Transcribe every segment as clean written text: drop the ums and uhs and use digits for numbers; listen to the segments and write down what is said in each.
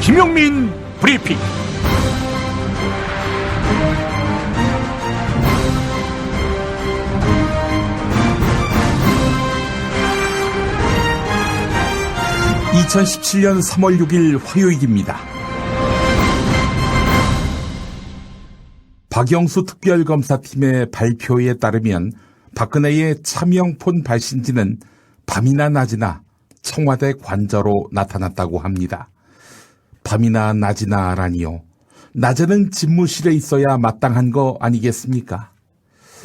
김용민 브리핑. (2017년 3월 6일) 화요일입니다. 박영수 특별검사팀의 발표에 따르면 박근혜의 차명폰 발신지는 밤이나 낮이나 청와대 관저로 나타났다고 합니다. 밤이나 낮이나라니요. 낮에는 집무실에 있어야 마땅한 거 아니겠습니까?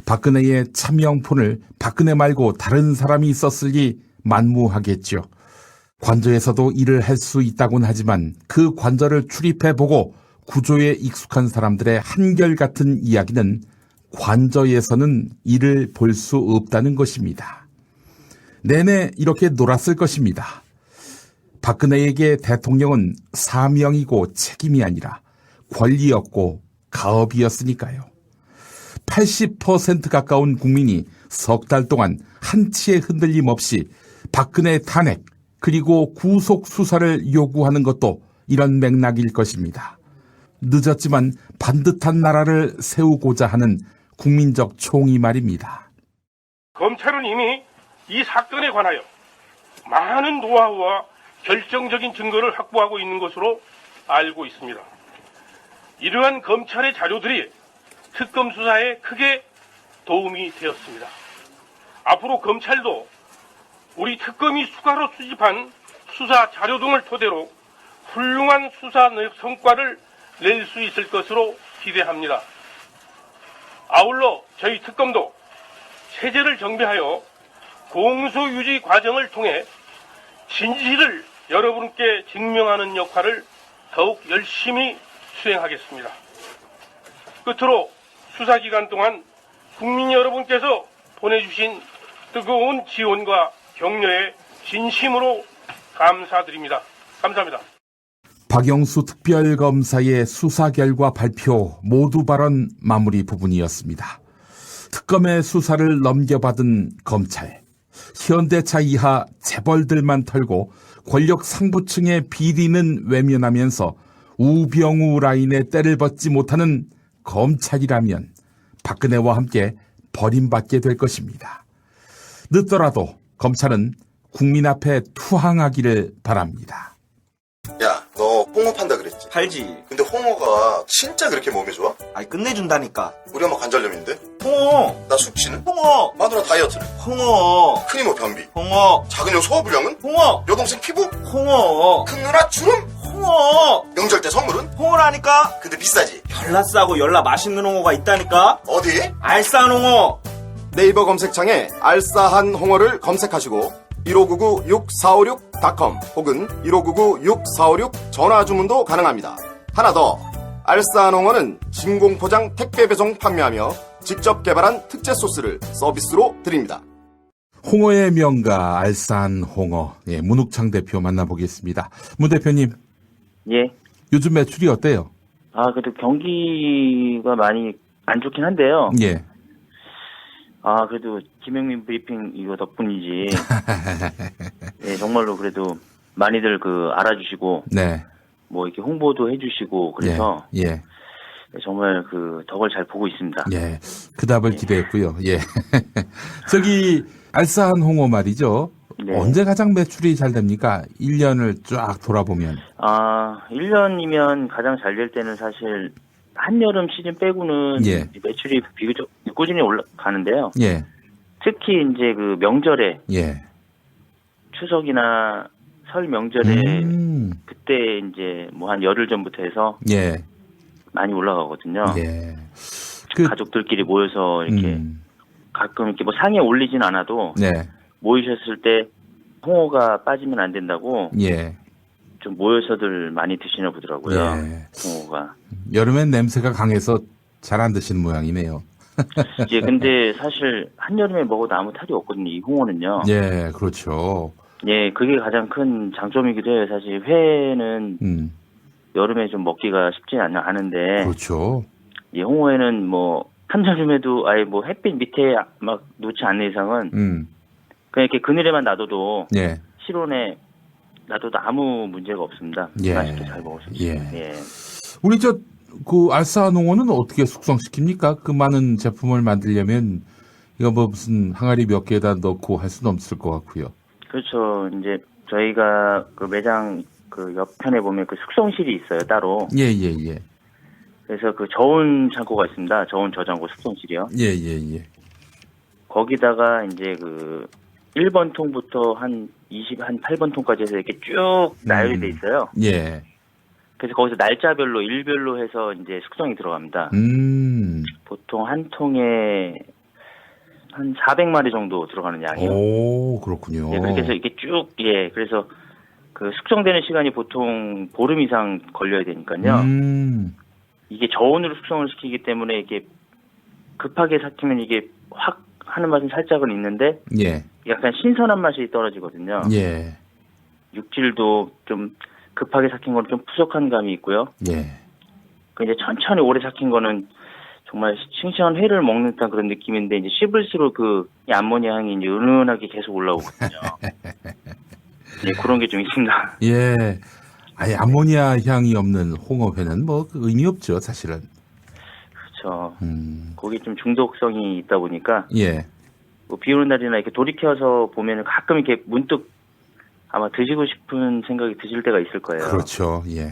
박근혜의 차명폰을 박근혜 말고 다른 사람이 있었으니 만무하겠죠. 관저에서도 일을 할 수 있다곤 하지만 그 관저를 출입해보고 구조에 익숙한 사람들의 한결같은 이야기는 관저에서는 일을 볼 수 없다는 것입니다. 내내 이렇게 놀았을 것입니다. 박근혜에게 대통령은 사명이고 책임이 아니라 권리였고 가업이었으니까요. 80% 가까운 국민이 석 달 동안 한치의 흔들림 없이 박근혜 탄핵 그리고 구속 수사를 요구하는 것도 이런 맥락일 것입니다. 늦었지만 반듯한 나라를 세우고자 하는 국민적 총의 말입니다. 검찰은 이미 이 사건에 관하여 많은 노하우와 결정적인 증거를 확보하고 있는 것으로 알고 있습니다. 이러한 검찰의 자료들이 특검 수사에 크게 도움이 되었습니다. 앞으로 검찰도 우리 특검이 추가로 수집한 수사 자료 등을 토대로 훌륭한 수사 성과를 낼 수 있을 것으로 기대합니다. 아울러 저희 특검도 체제를 정비하여 공소유지 과정을 통해 진실을 여러분께 증명하는 역할을 더욱 열심히 수행하겠습니다. 끝으로 수사기간 동안 국민 여러분께서 보내주신 뜨거운 지원과 격려에 진심으로 감사드립니다. 감사합니다. 박영수 특별검사의 수사 결과 발표 모두 발언 마무리 부분이었습니다. 특검의 수사를 넘겨받은 검찰, 현대차 이하 재벌들만 털고 권력 상부층의 비리는 외면하면서 우병우 라인에 때를 벗지 못하는 검찰이라면 박근혜와 함께 버림받게 될 것입니다. 늦더라도 검찰은 국민 앞에 투항하기를 바랍니다. 야, 너 홍어 판다 그랬지? 팔지. 근데 홍어가 진짜 그렇게 몸에 좋아? 아니 끝내준다니까. 우리 엄마 관절염인데? 홍어. 나 숙취는? 홍어. 마누라 다이어트는? 홍어. 큰 이모 변비? 홍어. 작은 형 소화불량은? 홍어. 여동생 피부? 홍어. 큰 누나 주름? 홍어. 명절 때 선물은? 홍어라니까. 근데 비싸지? 열나 싸고 열나 맛있는 홍어가 있다니까. 어디? 알싸한 홍어. 네이버 검색창에 알싸한 홍어를 검색하시고 1599-6456.com 혹은 1599-6456 전화 주문도 가능합니다. 하나 더, 알싸한 홍어는 진공포장 택배 배송 판매하며 직접 개발한 특제 소스를 서비스로 드립니다. 홍어의 명가 알싸한 홍어, 문욱창 대표 만나보겠습니다. 문 대표님, 예. 요즘 매출이 어때요? 그래도 경기가 많이 안 좋긴 한데요. 예. 그래도 김용민 브리핑 이거 덕분이지. 예, 정말로 그래도 많이들 알아주시고. 네. 뭐 이렇게 홍보도 해주시고 그래서. 예. 정말 덕을 잘 보고 있습니다. 예. 그 답을 기대했고요. 예. 저기, 알싸한 홍어 말이죠. 네. 언제 가장 매출이 잘 됩니까? 1년을 쫙 돌아보면. 1년이면 가장 잘 될 때는 사실 한여름 시즌 빼고는 예. 매출이 비교적 꾸준히 올라가는데요. 예. 특히 이제 명절에 예. 추석이나 설 명절에 그때 이제 뭐 한 열흘 전부터 해서 예. 많이 올라가거든요. 예. 가족들끼리 모여서 이렇게 가끔 이렇게 뭐 상에 올리진 않아도 네. 모이셨을 때 홍어가 빠지면 안 된다고 예. 좀 모여서들 많이 드시나 보더라고요. 예. 홍어가. 여름엔 냄새가 강해서 잘 안 드시는 모양이네요. 예, 근데 사실 한여름에 먹어도 아무 탈이 없거든요. 이 홍어는요. 예, 그렇죠. 예, 그게 가장 큰 장점이기도 해요. 사실 회는 여름에 좀 먹기가 쉽지 않은데. 그렇죠. 예, 홍어에는 뭐 한여름에도 아예 뭐 햇빛 밑에 막 놓지 않는 이상은 그냥 이렇게 그늘에만 놔둬도 예. 실온에 놔둬도 아무 문제가 없습니다. 예. 맛있게 잘 먹을 수 있습니다. 예. 예. 우리 그 알싸농어는 어떻게 숙성시킵니까? 그 많은 제품을 만들려면 이거 뭐 무슨 항아리 몇 개에다 넣고 할 수는 없을 것 같고요. 그렇죠. 이제 저희가 그 매장 그 옆편에 보면 그 숙성실이 있어요, 따로. 예. 그래서 그 저온 창고가 있습니다. 저온 저장고 숙성실이요. 예. 거기다가 이제 그 1번 통부터 한 8번 통까지 해서 이렇게 쭉 나열이 돼 있어요. 예. 그래서 거기서 날짜별로, 일별로 해서 이제 숙성이 들어갑니다. 보통 한 통에 한 400마리 정도 들어가는 양이요. 오, 그렇군요. 예, 그렇게 해서 이렇게 쭉, 예, 그래서 그 숙성되는 시간이 보통 보름 이상 걸려야 되니까요. 이게 저온으로 숙성을 시키기 때문에 이게 급하게 삭히면 이게 확 하는 맛은 살짝은 있는데, 예. 약간 신선한 맛이 떨어지거든요. 예. 육질도 좀 급하게 삭힌 건 좀 푸석한 감이 있고요. 예. 그 이제 천천히 오래 삭힌 거는 정말 싱싱한 회를 먹는 듯한 그런 느낌인데, 이제 씹을수록 그 이 암모니아 향이 이제 은은하게 계속 올라오거든요. 예, 그런 게 좀 있습니다. 예. 아예 암모니아 향이 없는 홍어회는 뭐 의미 없죠, 사실은. 그렇죠. 거기 좀 중독성이 있다 보니까, 예. 뭐 비 오는 날이나 이렇게 돌이켜서 보면은 가끔 이렇게 문득 아마 드시고 싶은 생각이 드실 때가 있을 거예요. 그렇죠. 예.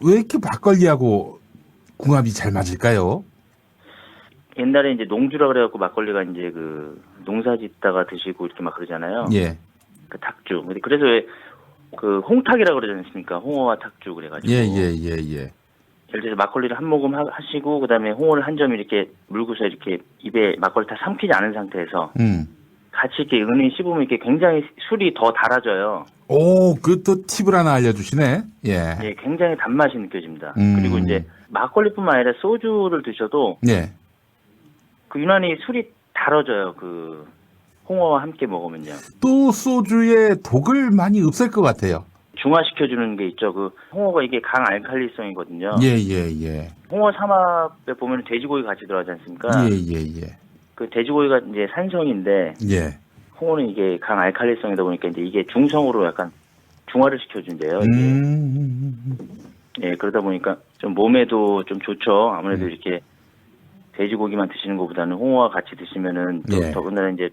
왜 이렇게 막걸리하고 궁합이 잘 맞을까요? 옛날에 이제 농주라 그래갖고 막걸리가 이제 그 농사 짓다가 드시고 이렇게 막 그러잖아요. 예. 그 탁주. 근데 그래서 왜 그 홍탁이라 그러지 않습니까? 홍어와 탁주 그래가지고. 예. 예를 들어서 막걸리를 한 모금 하시고 그다음에 홍어를 한 점 이렇게 물고서 이렇게 입에 막걸리 다 삼키지 않은 상태에서 같이 이렇게 은은히 씹으면 이렇게 굉장히 술이 더 달아져요. 오, 또 팁을 하나 알려주시네. 예. 예, 굉장히 단맛이 느껴집니다. 그리고 이제 막걸리뿐만 아니라 소주를 드셔도 예. 그 유난히 술이 달아져요. 그 홍어와 함께 먹으면요. 또 소주에 독을 많이 없앨 것 같아요. 중화시켜주는 게 있죠. 그 홍어가 이게 강알칼리성이거든요. 예. 홍어 삼합에 보면 돼지고기 같이 들어가지 않습니까? 예. 그 돼지고기가 이제 산성인데 예. 홍어는 이게 강알칼리성이다 보니까 이제 이게 중성으로 약간 중화를 시켜준대요. 예, 그러다 보니까 좀 몸에도 좀 좋죠. 아무래도 이렇게 돼지고기만 드시는 것보다는 홍어와 같이 드시면은 또 예. 더군다나 이제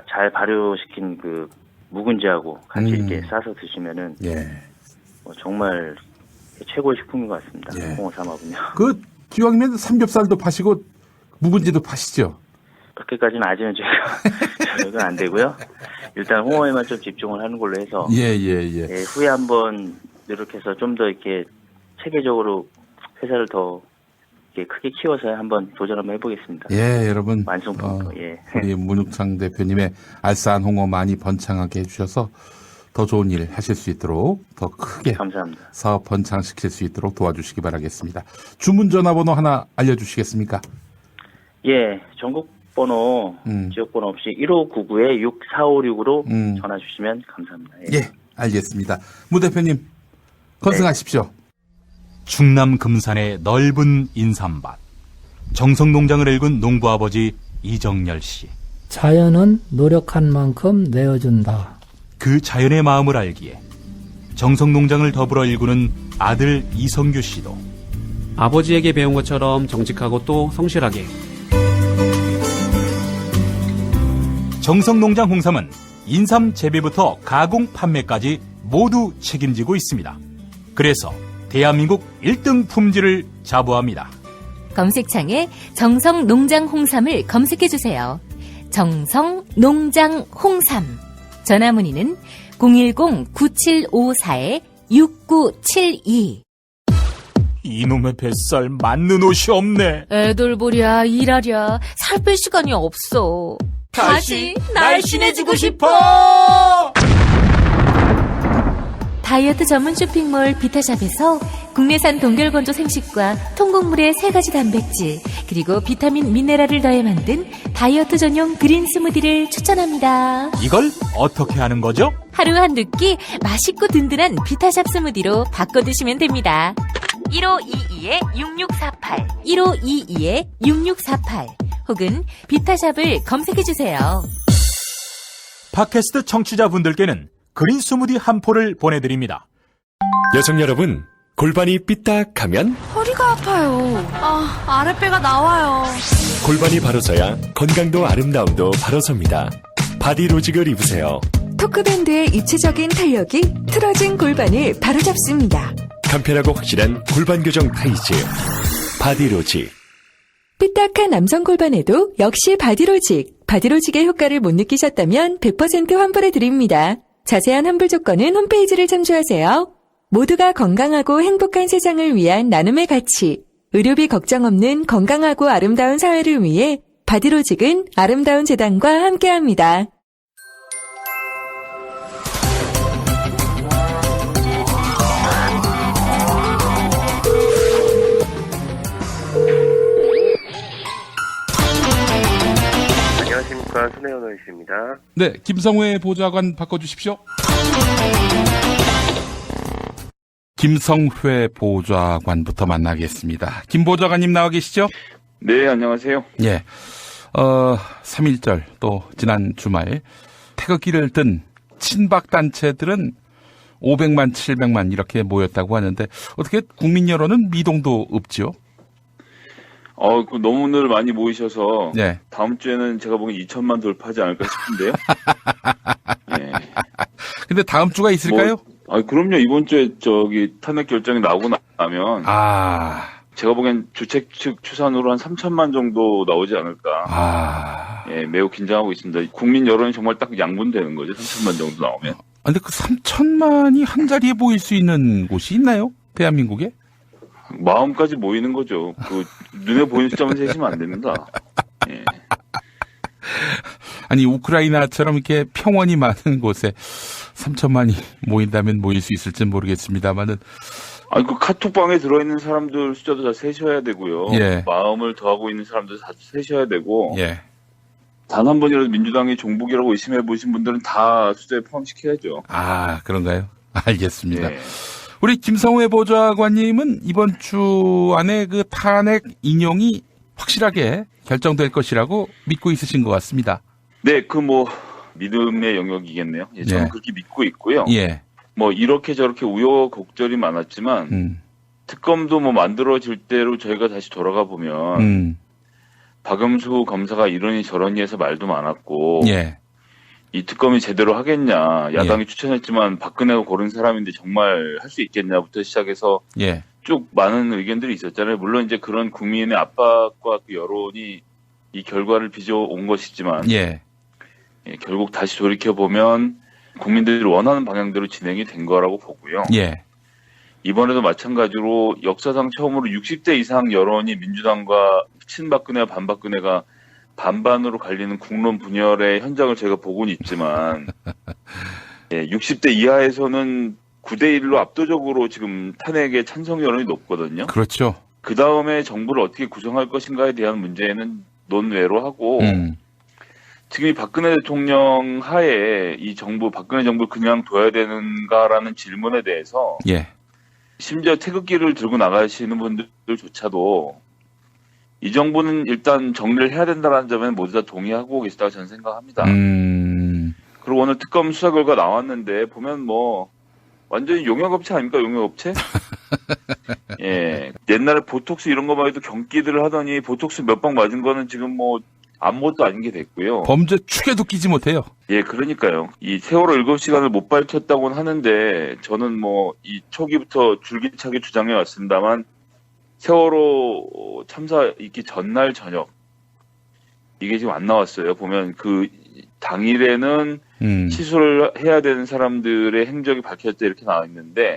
잘 발효시킨 그 묵은지하고 같이 이렇게 싸서 드시면은 예. 뭐 정말 최고의 식품인 것 같습니다. 예. 홍어 삼합은요. 기왕이면 삼겹살도 파시고 묵은지도 파시죠. 그렇게까지는 아직은 저희가 안 되고요. 일단 홍어에만 좀 집중을 하는 걸로 해서 예. 후에 한번 노력해서 좀 더 이렇게 체계적으로 회사를 더 이렇게 크게 키워서 한번 도전 한번 해보겠습니다. 예, 여러분. 완성품. 예. 우리 문욱창 대표님의 알싸한 홍어 많이 번창하게 해주셔서 더 좋은 일 하실 수 있도록 더 크게 감사합니다. 사업 번창시킬 수 있도록 도와주시기 바라겠습니다. 주문 전화번호 하나 알려주시겠습니까? 예, 전국번호, 지역번호 없이 1599-6456으로 전화 주시면 감사합니다. 예, 알겠습니다. 문 대표님, 건승하십시오. 충남 금산의 넓은 인삼밭, 정성농장을 일군 농부아버지 이정열 씨. 자연은 노력한 만큼 내어준다. 그 자연의 마음을 알기에 정성농장을 더불어 일구는 아들 이성규 씨도 아버지에게 배운 것처럼 정직하고 또 성실하게. 정성농장 홍삼은 인삼 재배부터 가공 판매까지 모두 책임지고 있습니다. 그래서 대한민국 1등 품질을 자부합니다. 검색창에 정성농장 홍삼을 검색해주세요. 정성농장 홍삼. 전화문의는 010-9754-6972. 이놈의 뱃살 맞는 옷이 없네. 애들 보랴 일하랴 살 뺄 시간이 없어. 다시 날씬해지고 싶어. 다이어트 전문 쇼핑몰 비타샵에서 국내산 동결건조 생식과 통곡물의 3가지 단백질 그리고 비타민 미네랄을 더해 만든 다이어트 전용 그린 스무디를 추천합니다. 이걸 어떻게 하는 거죠? 하루 한 두 끼 맛있고 든든한 비타샵 스무디로 바꿔 드시면 됩니다. 1522-6648 1522-6648 혹은 비타샵을 검색해주세요. 팟캐스트 청취자분들께는 그린 스무디 한 포를 보내드립니다. 여성 여러분, 골반이 삐딱하면 허리가 아파요. 아랫배가 나와요. 골반이 바로 서야 건강도 아름다움도 바로 섭니다. 바디로직을 입으세요. 토크밴드의 입체적인 탄력이 틀어진 골반을 바로잡습니다. 간편하고 확실한 골반 교정 타이즈. 바디로직. 삐딱한 남성 골반에도 역시 바디로직. 바디로직의 효과를 못 느끼셨다면 100% 환불해드립니다. 자세한 환불 조건은 홈페이지를 참조하세요. 모두가 건강하고 행복한 세상을 위한 나눔의 가치. 의료비 걱정 없는 건강하고 아름다운 사회를 위해 바디로직은 아름다운 재단과 함께합니다. 안녕하십니까, 손혜원 의원입니다. 네, 김성회 보좌관 바꿔주십시오. 김성회 보좌관부터 만나겠습니다. 김 보좌관님 나와 계시죠? 네, 안녕하세요. 예. 3.1절 또 지난 주말 태극기를 든 친박단체들은 500만, 700만 이렇게 모였다고 하는데 어떻게 국민 여론은 미동도 없죠? 너무들 많이 모이셔서 네. 다음 주에는 제가 보기엔 2천만 돌파하지 않을까 싶은데요. 예. 근데 다음 주가 있을까요? 그럼요. 이번 주에 탄핵 결정이 나오고 나면 제가 보기엔 주책 측 추산으로 한 3천만 정도 나오지 않을까. 예, 매우 긴장하고 있습니다. 국민 여론이 정말 딱 양분되는 거죠. 3천만 정도 나오면. 근데 그 3천만이 한 자리에 모일 수 있는 곳이 있나요? 대한민국에? 마음까지 모이는 거죠. 눈에 보이는 숫자만 세시면 안 됩니다. 예. 아니, 우크라이나처럼 이렇게 평원이 많은 곳에 3천만이 모인다면 모일 수 있을지는 모르겠습니다만은. 그 카톡방에 들어있는 사람들 숫자도 다 세셔야 되고요. 예. 마음을 더하고 있는 사람들 다 세셔야 되고. 예. 단 한 번이라도 민주당이 종북이라고 의심해 보신 분들은 다 숫자에 포함시켜야죠. 그런가요? 알겠습니다. 예. 우리 김성회 보좌관님은 이번 주 안에 그 탄핵 인용이 확실하게 결정될 것이라고 믿고 있으신 것 같습니다. 네, 믿음의 영역이겠네요. 예, 저는 그렇게 믿고 있고요. 예. 이렇게 저렇게 우여곡절이 많았지만, 특검도 만들어질 대로 저희가 다시 돌아가 보면, 박영수 검사가 이러니 저러니 해서 말도 많았고, 예. 이 특검이 제대로 하겠냐, 야당이 추천했지만 박근혜가 고른 사람인데 정말 할 수 있겠냐부터 시작해서 쭉 많은 의견들이 있었잖아요. 물론 이제 그런 국민의 압박과 그 여론이 이 결과를 빚어온 것이지만 결국 다시 돌이켜보면 국민들이 원하는 방향대로 진행이 된 거라고 보고요. 이번에도 마찬가지로 역사상 처음으로 60대 이상 여론이 민주당과 친박근혜와 반박근혜가 반반으로 갈리는 국론 분열의 현장을 제가 보고는 있지만 60대 이하에서는 9대1로 압도적으로 지금 탄핵의 찬성 여론이 높거든요. 그렇죠. 그 다음에 정부를 어떻게 구성할 것인가에 대한 문제는 논외로 하고 지금 이 박근혜 대통령 하에 이 정부, 박근혜 정부를 그냥 둬야 되는가라는 질문에 대해서 심지어 태극기를 들고 나가시는 분들조차도 이 정부는 일단 정리를 해야 된다는 점에는 모두 다 동의하고 계시다고 저는 생각합니다. 그리고 오늘 특검 수사 결과 나왔는데 보면 완전히 용역업체 아닙니까? 용역업체? 예. 옛날에 보톡스 이런 거만 해도 경기들을 하더니 보톡스 몇 방 맞은 거는 지금 아무것도 아닌 게 됐고요. 범죄 축에도 끼지 못해요. 예, 그러니까요. 이 세월호 7시간을 못 밝혔다고는 하는데 저는 이 초기부터 줄기차게 주장해 왔습니다만 세월호 참사 있기 전날 저녁 이게 지금 안 나왔어요. 보면 그 당일에는 시술을 해야 되는 사람들의 행적이 밝혀졌다 이렇게 나와 있는데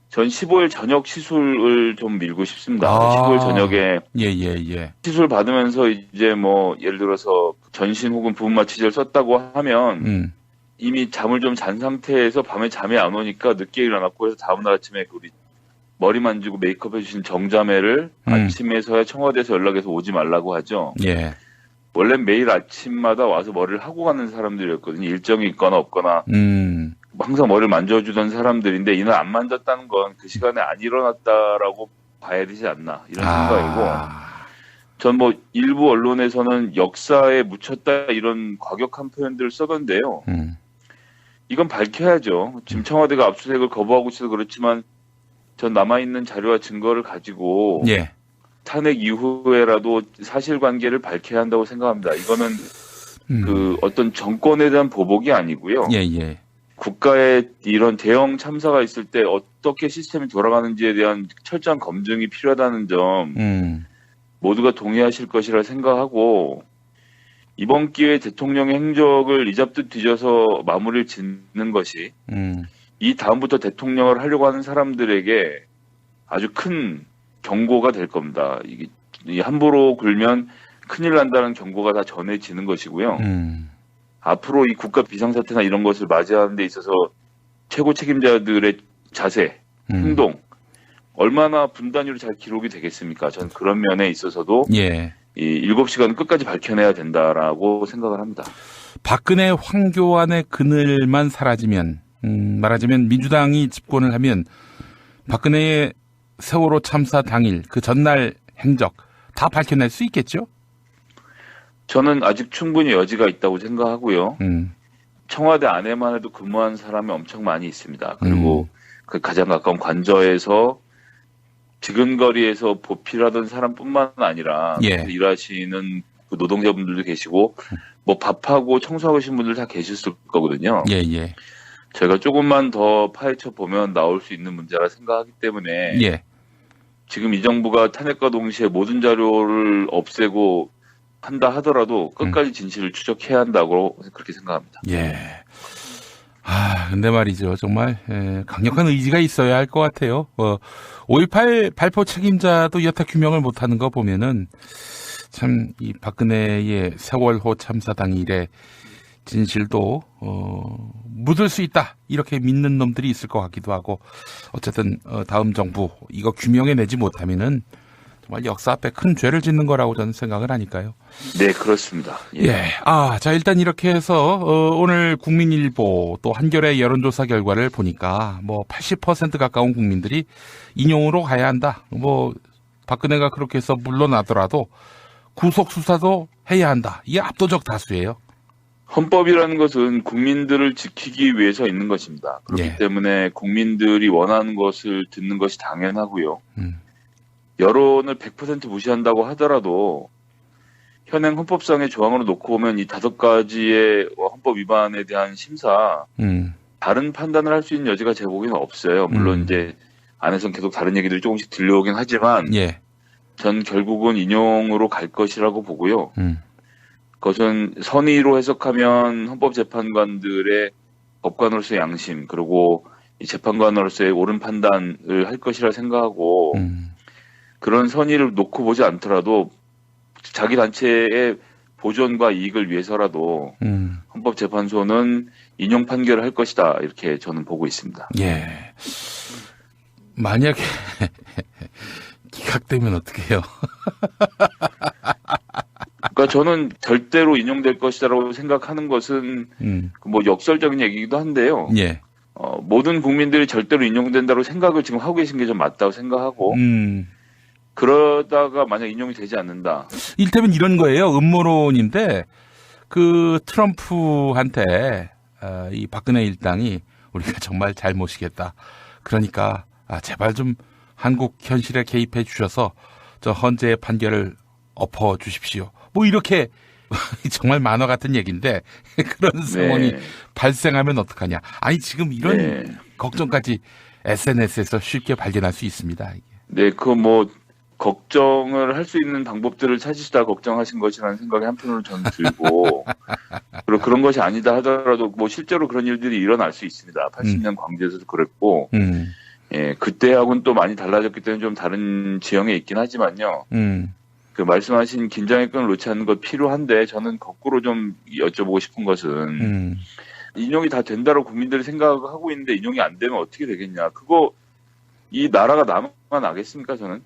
전 15일 저녁 시술을 좀 밀고 싶습니다. 15일 저녁에 시술 받으면서 이제 예를 들어서 전신 혹은 부분 마취제를 썼다고 하면 이미 잠을 좀 잔 상태에서 밤에 잠이 안 오니까 늦게 일어났고 해서 다음날 아침에 우리 머리 만지고 메이크업 해주신 정자매를 아침에서야 청와대에서 연락해서 오지 말라고 하죠. 원래 매일 아침마다 와서 머리를 하고 가는 사람들이었거든요. 일정이 있거나 없거나 항상 머리를 만져주던 사람들인데 이날 안 만졌다는 건 그 시간에 안 일어났다라고 봐야 되지 않나 이런 생각이고 전 일부 언론에서는 역사에 묻혔다 이런 과격한 표현들을 써던데요. 이건 밝혀야죠. 지금 청와대가 압수수색을 거부하고 있어서 그렇지만 전 남아있는 자료와 증거를 가지고 예. 탄핵 이후에라도 사실관계를 밝혀야 한다고 생각합니다. 이거는 그 어떤 정권에 대한 보복이 아니고요. 예, 예. 국가에 이런 대형 참사가 있을 때 어떻게 시스템이 돌아가는지에 대한 철저한 검증이 필요하다는 점 모두가 동의하실 것이라 생각하고 이번 기회에 대통령의 행적을 이잡듯 뒤져서 마무리를 짓는 것이 이 다음부터 대통령을 하려고 하는 사람들에게 아주 큰 경고가 될 겁니다. 이게 함부로 굴면 큰일 난다는 경고가 다 전해지는 것이고요. 앞으로 이 국가 비상사태나 이런 것을 맞이하는 데 있어서 최고 책임자들의 자세, 행동 얼마나 분단위로 잘 기록이 되겠습니까? 전 그런 면에 있어서도 예. 이 7시간은 끝까지 밝혀내야 된다라고 생각을 합니다. 박근혜 황교안의 그늘만 사라지면 말하자면 민주당이 집권을 하면 박근혜의 세월호 참사 당일 그 전날 행적 다 밝혀낼 수 있겠죠? 저는 아직 충분히 여지가 있다고 생각하고요. 청와대 안에만 해도 근무한 사람이 엄청 많이 있습니다. 그리고 그 가장 가까운 관저에서 지근거리에서 보필하던 사람뿐만 아니라 예. 일하시는 그 노동자분들도 계시고 뭐 밥하고 청소하고 계신 분들 다 계셨을 거거든요. 예, 예. 저희가 조금만 더 파헤쳐 보면 나올 수 있는 문제라 생각하기 때문에 예. 지금 이 정부가 탄핵과 동시에 모든 자료를 없애고 한다 하더라도 끝까지 진실을 추적해야 한다고 그렇게 생각합니다. 예. 근데 말이죠. 정말 강력한 의지가 있어야 할 것 같아요. 5.18 발포 책임자도 여타 규명을 못하는 거 보면은 참 이 박근혜의 세월호 참사 당일에 진실도 묻을 수 있다 이렇게 믿는 놈들이 있을 것 같기도 하고 어쨌든 다음 정부 이거 규명해내지 못하면은 정말 역사 앞에 큰 죄를 짓는 거라고 저는 생각을 하니까요. 네, 그렇습니다. 예. 예. 자, 일단 이렇게 해서, 오늘 국민일보 또 한겨레 여론조사 결과를 보니까, 80% 가까운 국민들이 인용으로 가야 한다. 박근혜가 그렇게 해서 물러나더라도 구속수사도 해야 한다. 이게 압도적 다수예요. 헌법이라는 것은 국민들을 지키기 위해서 있는 것입니다. 그렇기 때문에 국민들이 원하는 것을 듣는 것이 당연하고요. 여론을 100% 무시한다고 하더라도 현행 헌법상의 조항으로 놓고 보면 이 5가지의 헌법 위반에 대한 심사 다른 판단을 할 수 있는 여지가 제 보기에는 없어요. 물론 이제 안에서는 계속 다른 얘기들이 조금씩 들려오긴 하지만 전 결국은 인용으로 갈 것이라고 보고요. 그것은 선의로 해석하면 헌법재판관들의 법관으로서의 양심 그리고 이 재판관으로서의 옳은 판단을 할 것이라 생각하고 그런 선의를 놓고 보지 않더라도 자기 단체의 보존과 이익을 위해서라도 헌법재판소는 인용 판결을 할 것이다 이렇게 저는 보고 있습니다. 예. 만약에 기각되면 어떻게 해요? 그러니까 저는 절대로 인용될 것이다라고 생각하는 것은 역설적인 얘기이기도 한데요. 예. 모든 국민들이 절대로 인용된다고 생각을 지금 하고 계신 게 좀 맞다고 생각하고 그러다가 만약 인용이 되지 않는다. 일테면 이런 거예요. 음모론인데 그 트럼프한테 이 박근혜 일당이 우리가 정말 잘 모시겠다. 그러니까 제발 좀 한국 현실에 개입해 주셔서 저 헌재의 판결을 엎어 주십시오. 이렇게 정말 만화 같은 얘기인데 그런 상황이 발생하면 어떡하냐. 아니 지금 이런 걱정까지 SNS에서 쉽게 발견할 수 있습니다. 네, 걱정을 할 수 있는 방법들을 찾으시다 걱정하신 것이라는 생각이 한편으로 저는 들고 그리고 그런 것이 아니다 하더라도 실제로 그런 일들이 일어날 수 있습니다. 80년 광주에서도 그랬고 예, 그때하고는 또 많이 달라졌기 때문에 좀 다른 지형에 있긴 하지만요. 그 말씀하신 긴장의 끈을 놓지 않는 것 필요한데 저는 거꾸로 좀 여쭤보고 싶은 것은 인용이 다 된다고 국민들이 생각하고 있는데 인용이 안 되면 어떻게 되겠냐. 이 나라가 남아 나겠습니까 저는?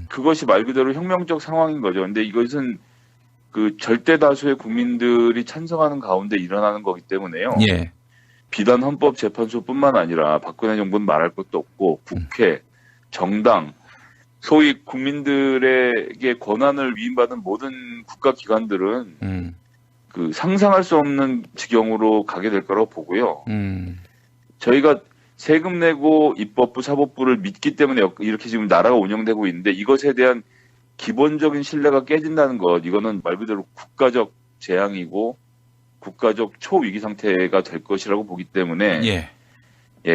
그것이 말 그대로 혁명적 상황인 거죠. 근데 이것은 그 절대 다수의 국민들이 찬성하는 가운데 일어나는 거기 때문에요. 예. 비단 헌법재판소뿐만 아니라 박근혜 정부는 말할 것도 없고 국회, 정당, 소위 국민들에게 권한을 위임받은 모든 국가기관들은 그 상상할 수 없는 지경으로 가게 될 거라고 보고요. 저희가 세금 내고 입법부, 사법부를 믿기 때문에 이렇게 지금 나라가 운영되고 있는데 이것에 대한 기본적인 신뢰가 깨진다는 것, 이거는 말 그대로 국가적 재앙이고 국가적 초위기 상태가 될 것이라고 보기 때문에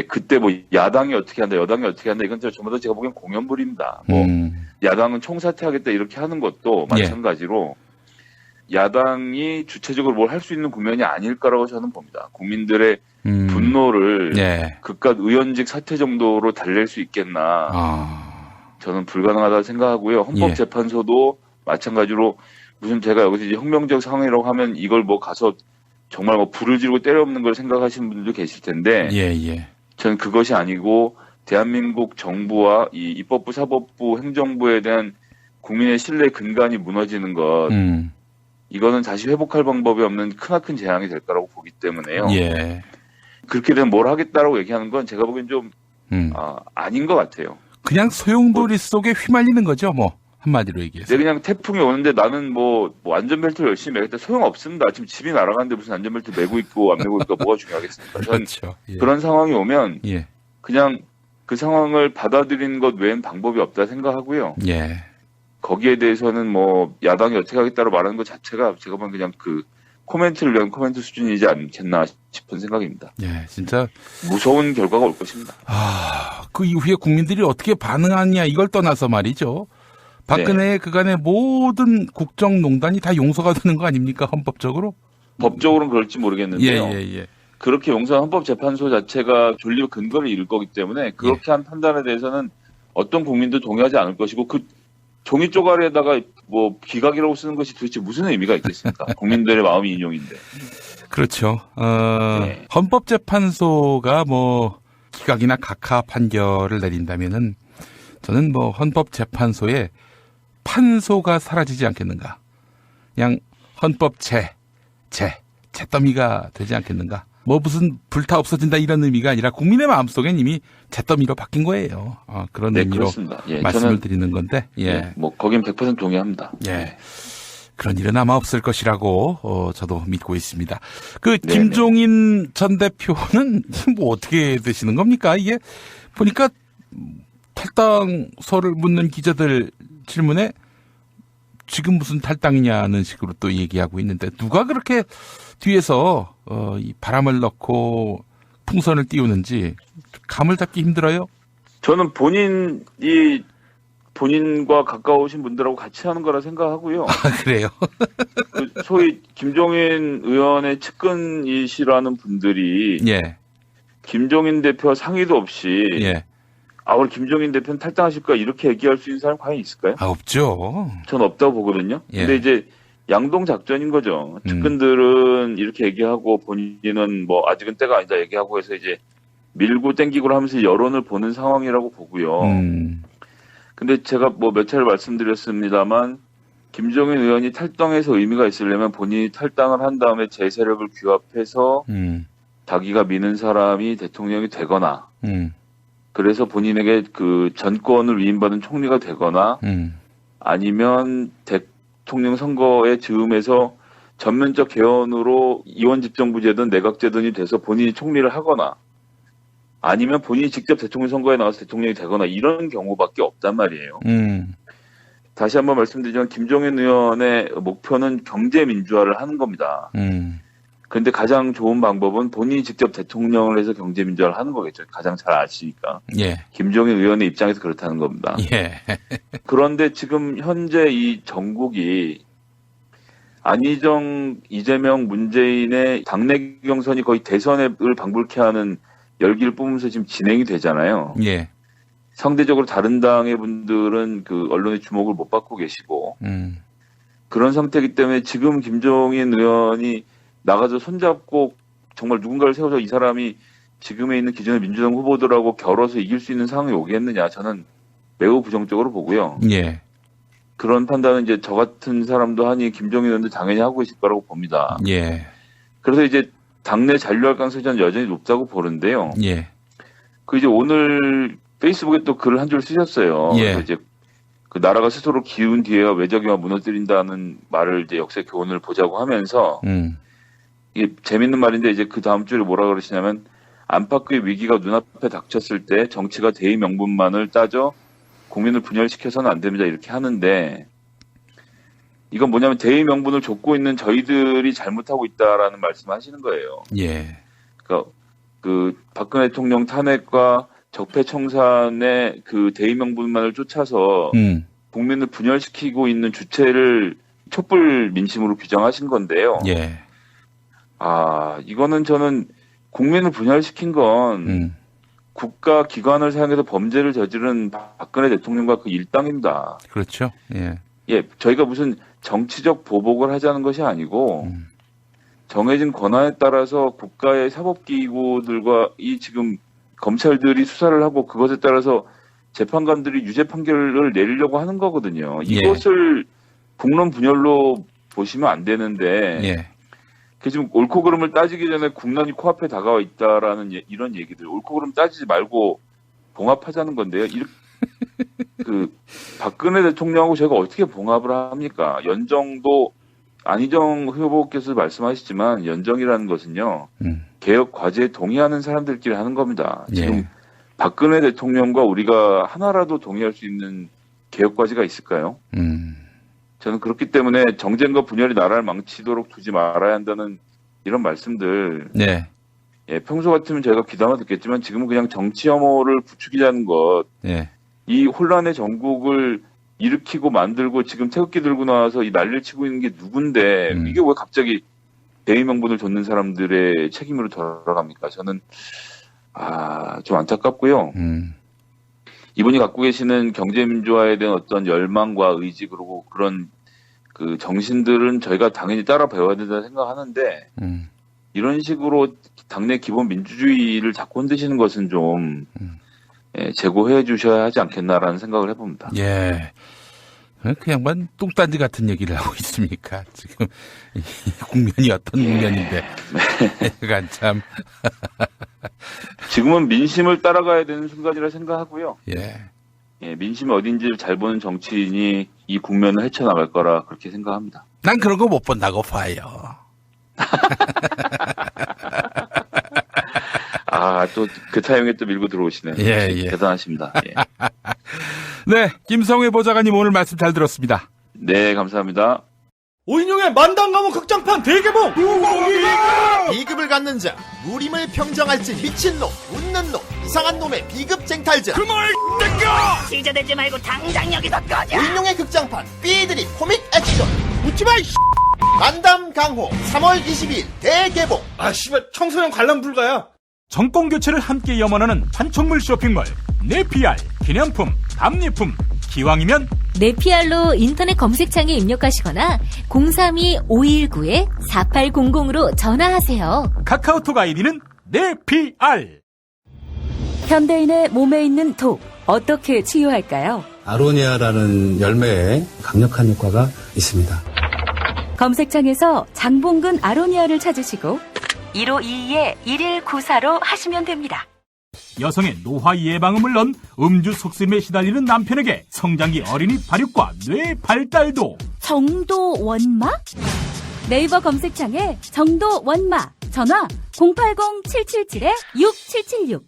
그때 뭐 야당이 어떻게 한다, 여당이 어떻게 한다, 이건 전부 다 제가 보기엔 공연불입니다. 뭐 야당은 총사퇴하겠다 이렇게 하는 것도 마찬가지로 야당이 주체적으로 뭘 할 수 있는 국면이 아닐 거라고 저는 봅니다. 국민들의 분노를 그깟 의원직 사퇴 정도로 달랠 수 있겠나. 저는 불가능하다고 생각하고요. 헌법재판소도 마찬가지로 무슨 제가 여기서 이제 혁명적 상황이라고 하면 이걸 뭐 가서 정말 뭐 불을 지르고 때려엎는 걸 생각하시는 분들도 계실 텐데 저는 그것이 아니고 대한민국 정부와 이 입법부, 사법부, 행정부에 대한 국민의 신뢰 근간이 무너지는 것 이거는 다시 회복할 방법이 없는 크나큰 재앙이 될 거라고 보기 때문에요. 그렇게 되면 뭘 하겠다라고 얘기하는 건 제가 보기엔 좀 아닌 것 같아요. 그냥 소용돌이 속에 휘말리는 거죠, 뭐 한마디로 얘기해서. 그냥 태풍이 오는데 나는 뭐 안전벨트를 열심히 매겠다 소용 없습니다. 지금 집이 날아가는데 무슨 안전벨트 매고 있고 안 매고 있고 뭐가 중요하겠습니까? 그렇죠. 그런 상황이 오면 그냥 그 상황을 받아들이는 것 외엔 방법이 없다 생각하고요. 거기에 대해서는 뭐 야당이 어떻게 하겠다고 말하는 것 자체가 제가 보면 그냥 그 코멘트를 위한 코멘트 수준이지 않겠나 싶은 생각입니다. 진짜 무서운 결과가 올 것입니다. 그 이후에 국민들이 어떻게 반응하냐 이걸 떠나서 말이죠. 박근혜의 그간의 모든 국정농단이 다 용서가 되는 거 아닙니까? 헌법적으로? 법적으로는 그럴지 모르겠는데요. 그렇게 용서한 헌법재판소 자체가 존립의 근거를 잃을 거기 때문에 그렇게 한 판단에 대해서는 어떤 국민도 동의하지 않을 것이고 그 종이 쪼가리에다가 뭐 기각이라고 쓰는 것이 도대체 무슨 의미가 있겠습니까? 국민들의 마음이 인용인데. 그렇죠. 헌법재판소가 뭐 기각이나 각하 판결을 내린다면은 저는 뭐 헌법재판소에 판소가 사라지지 않겠는가. 그냥 잿더미가 되지 않겠는가. 뭐 무슨 불타 없어진다 이런 의미가 아니라 국민의 마음속엔 이미 잿더미로 바뀐 거예요. 그런 의미로 그렇습니다. 말씀을 드리는 건데. 뭐 거긴 100% 동의합니다. 그런 일은 아마 없을 것이라고 저도 믿고 있습니다. 그 김종인 전 대표는 뭐 어떻게 되시는 겁니까? 이게 보니까 탈당서를 묻는 기자들 질문에 지금 무슨 탈당이냐는 식으로 또 얘기하고 있는데 누가 그렇게 뒤에서 이 바람을 넣고 풍선을 띄우는지 감을 잡기 힘들어요? 저는 본인과 가까우신 분들하고 같이 하는 거라 생각하고요. 그래요? 소위 김종인 의원의 측근이시라는 분들이 김종인 대표 상의도 없이 우리 김종인 대표는 탈당하실 거야 이렇게 얘기할 수 있는 사람이 과연 있을까요? 없죠. 전 없다고 보거든요. 근데 이제 양동 작전인 거죠. 측근들은 이렇게 얘기하고 본인은 뭐 아직은 때가 아니다 얘기하고 해서 이제 밀고 땡기고 하면서 여론을 보는 상황이라고 보고요. 근데 제가 뭐 몇 차례 말씀드렸습니다만 김종인 의원이 탈당해서 의미가 있으려면 본인이 탈당을 한 다음에 제 세력을 규합해서 자기가 미는 사람이 대통령이 되거나 그래서 본인에게 그 전권을 위임받은 총리가 되거나 아니면 대통령 선거의 즈음에서 전면적 개헌으로 이원집정부제든 내각제든이 돼서 본인이 총리를 하거나 아니면 본인이 직접 대통령 선거에 나와서 대통령이 되거나 이런 경우밖에 없단 말이에요. 다시 한번 말씀드리지만 김종인 의원의 목표는 경제민주화를 하는 겁니다. 그런데 가장 좋은 방법은 본인이 직접 대통령을 해서 경제민주화를 하는 거겠죠. 가장 잘 아시니까. 김종인 의원의 입장에서 그렇다는 겁니다. 그런데 지금 현재 이 전국이 안희정, 이재명, 문재인의 당내 경선이 거의 대선을 방불케 하는 열기를 뿜으면서 지금 진행이 되잖아요. 상대적으로 다른 당의 분들은 그 언론의 주목을 못 받고 계시고 그런 상태이기 때문에 지금 김종인 의원이 나가서 손잡고 정말 누군가를 세워서 이 사람이 지금에 있는 기존의 민주당 후보들하고 겨뤄서 이길 수 있는 상황이 오겠느냐 저는 매우 부정적으로 보고요. 그런 판단은 이제 저 같은 사람도 하니 김종인 의원도 당연히 하고 있을 거라고 봅니다. 그래서 이제 당내 잔류할 가능성이 저는 여전히 높다고 보는데요. 그 이제 오늘 페이스북에 또 글을 한 줄 쓰셨어요. 그래서 이제 그 나라가 스스로 기운 뒤에야 외적이와 무너뜨린다는 말을 이제 역사 교훈을 보자고 하면서 이게 재밌는 말인데 이제 그 다음 줄에 뭐라 그러시냐면 안팎의 위기가 눈앞에 닥쳤을 때 정치가 대의 명분만을 따져 국민을 분열시켜서는 안 됩니다. 이렇게 하는데 이건 뭐냐면 대의 명분을 좇고 있는 저희들이 잘못하고 있다라는 말씀하시는 거예요. 예. 그러니까 그 박근혜 대통령 탄핵과 적폐청산의 그 대의 명분만을 쫓아서 국민을 분열시키고 있는 주체를 촛불 민심으로 규정하신 건데요. 예. 이거는 저는 국민을 분열시킨 건 국가 기관을 사용해서 범죄를 저지른 박근혜 대통령과 그 일당입니다. 그렇죠. 예. 예, 저희가 무슨 정치적 보복을 하자는 것이 아니고 정해진 권한에 따라서 국가의 사법기구들과 이 지금 검찰들이 수사를 하고 그것에 따라서 재판관들이 유죄 판결을 내리려고 하는 거거든요. 이것을 국론 분열로 보시면 안 되는데 그 지금 옳고 그름을 따지기 전에 국난이 코앞에 다가와 있다라는 이런 얘기들 옳고 그름 따지지 말고 봉합하자는 건데요. 그 박근혜 대통령하고 제가 어떻게 봉합을 합니까? 연정도 안희정 후보께서 말씀하시지만 연정이라는 것은요. 개혁 과제에 동의하는 사람들끼리 하는 겁니다. 지금 박근혜 대통령과 우리가 하나라도 동의할 수 있는 개혁 과제가 있을까요? 저는 그렇기 때문에 정쟁과 분열이 나라를 망치도록 두지 말아야 한다는 이런 말씀들. 예, 평소 같으면 제가 귀담아 듣겠지만 지금은 그냥 정치 혐오를 부추기자는 것. 이 혼란의 전국을 일으키고 만들고 지금 태극기 들고 나와서 이 난리를 치고 있는 게 누군데 이게 왜 갑자기 대의 명분을 좇는 사람들의 책임으로 돌아갑니까? 저는 좀 안타깝고요. 이분이 갖고 계시는 경제민주화에 대한 어떤 열망과 의지 그리고 그런 그 정신들은 저희가 당연히 따라 배워야 된다 생각하는데 이런 식으로 당내 기본 민주주의를 자꾸 흔드시는 것은 좀 제고해 주셔야 하지 않겠나라는 생각을 해봅니다. 예. 그 양반 똥딴지 같은 얘기를 하고 있습니까? 지금 국면이 어떤 국면인데. 약간 참. 지금은 민심을 따라가야 되는 순간이라 생각하고요. 예. 민심이 어딘지를 잘 보는 정치인이 이 국면을 헤쳐나갈 거라 그렇게 생각합니다. 난 그런 거 못 본다고 봐요. 또 그 타이밍에 또 밀고 들어오시네요. 예. 대단하십니다. 예. 네, 김성회 보좌관님 오늘 말씀 잘 들었습니다. 네, 감사합니다. 오인용의 만담가문 극장판 대개봉! 비급을 갖는 자, 무림을 평정할지 미친놈, 웃는 놈, 이상한 놈의 비급 쟁탈자. 그말 땡겨! 시저대지 말고 당장 여기서 꺼져! 오인용의 극장판, 삐들이 코믹 액션. 웃지마, 만담 강호, 3월 22일 대개봉. 씨발, 청소년 관람 불가야. 정권 교체를 함께 염원하는 판촉물 쇼핑몰 네피알 기념품, 답례품, 기왕이면 네피알로 인터넷 검색창에 입력하시거나 032-519-4800으로 전화하세요. 카카오톡 아이디는 네피알. 현대인의 몸에 있는 독, 어떻게 치유할까요? 아로니아라는 열매에 강력한 효과가 있습니다. 검색창에서 장봉근 아로니아를 찾으시고 1522-1194로 하시면 됩니다. 여성의 노화 예방은 물론 음주 속셈에 시달리는 남편에게 성장기 어린이 발육과 뇌 발달도. 정도 원마? 네이버 검색창에 정도 원마, 전화 080-777-6776.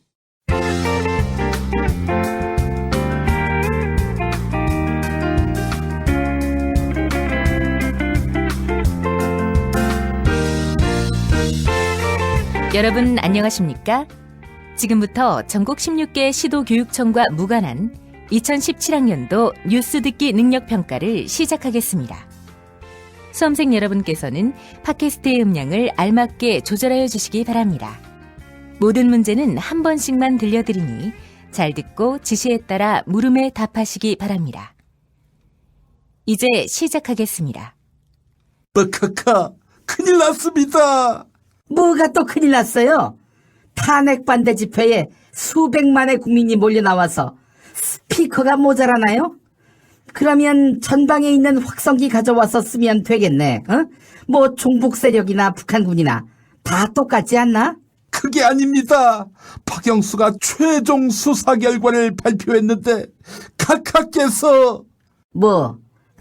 여러분 안녕하십니까? 지금부터 전국 16개 시도교육청과 무관한 2017학년도 뉴스 듣기 능력 평가를 시작하겠습니다. 수험생 여러분께서는 팟캐스트의 음량을 알맞게 조절하여 주시기 바랍니다. 모든 문제는 한 번씩만 들려드리니 잘 듣고 지시에 따라 물음에 답하시기 바랍니다. 이제 시작하겠습니다. 빡카카, 큰일 났습니다. 뭐가 또 큰일 났어요? 탄핵 반대 집회에 수백만의 국민이 몰려 나와서 스피커가 모자라나요? 그러면 전방에 있는 확성기 가져와서 쓰면 되겠네. 뭐 종북 세력이나 북한군이나 다 똑같지 않나? 그게 아닙니다. 박영수가 최종 수사 결과를 발표했는데 각하께서 뭐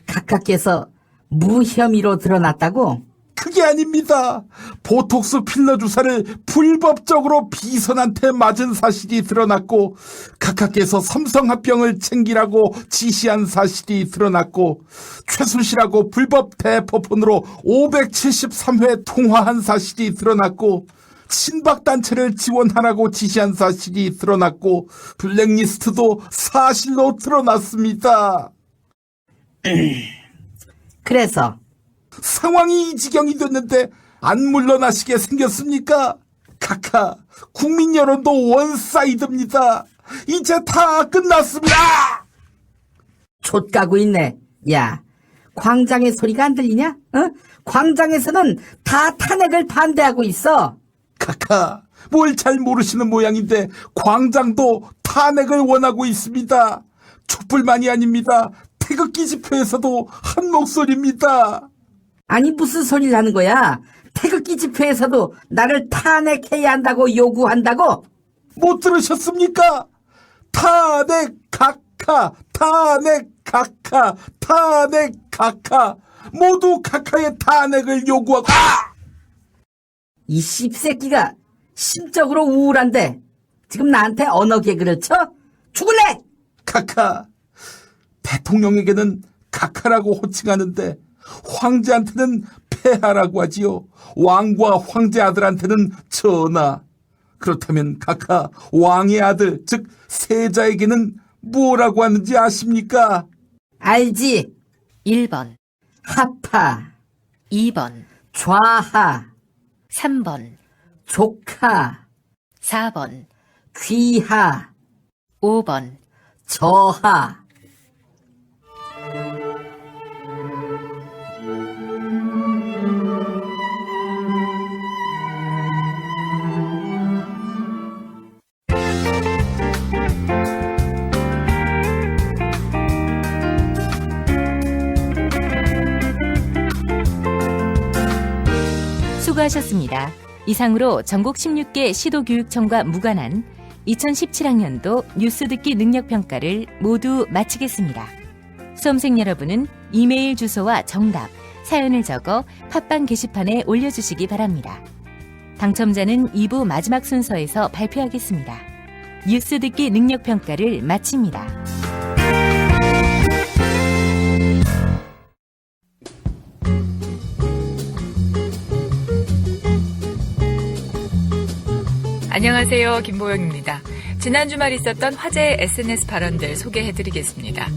각하께서 무혐의로 드러났다고? 그게 아닙니다. 보톡스 필러 주사를 불법적으로 비선한테 맞은 사실이 드러났고 각하께서 삼성합병을 챙기라고 지시한 사실이 드러났고 최순실하고 불법 대포폰으로 573회 통화한 사실이 드러났고 친박단체를 지원하라고 지시한 사실이 드러났고 블랙리스트도 사실로 드러났습니다. 그래서 상황이 이 지경이 됐는데 안 물러나시게 생겼습니까? 각하, 국민 여론도 원사이드입니다. 이제 다 끝났습니다. 좆가고 있네. 야, 광장의 소리가 안 들리냐? 어? 광장에서는 다 탄핵을 반대하고 있어. 각하, 뭘 잘 모르시는 모양인데 광장도 탄핵을 원하고 있습니다. 촛불만이 아닙니다. 태극기 집회에서도 한 목소리입니다. 아니 무슨 소리를 하는 거야? 태극기 집회에서도 나를 탄핵해야 한다고 요구한다고? 못 들으셨습니까? 탄핵 각하, 탄핵 각하, 탄핵 각하, 모두 각하의 탄핵을 요구하고. 이 씹새끼가 심적으로 우울한데 지금 나한테 언어 개그를 쳐? 죽을래! 각하, 대통령에게는 각하라고 호칭하는데 황제한테는 폐하라고 하지요. 왕과 황제 아들한테는 전하. 그렇다면 각하, 왕의 아들, 즉 세자에게는 뭐라고 하는지 아십니까? 알지. 1번 하파, 2번 좌하, 3번 조카, 4번 귀하, 5번 저하. 수고하셨습니다. 이상으로 전국 16개 시도교육청과 무관한 2017학년도 뉴스 듣기 능력평가를 모두 마치겠습니다. 수험생 여러분은 이메일 주소와 정답, 사연을 적어 팟빵 게시판에 올려주시기 바랍니다. 당첨자는 2부 마지막 순서에서 발표하겠습니다. 뉴스 듣기 능력평가를 마칩니다. 안녕하세요. 김보영입니다. 지난 주말 있었던 화제의 SNS 발언들 소개해드리겠습니다.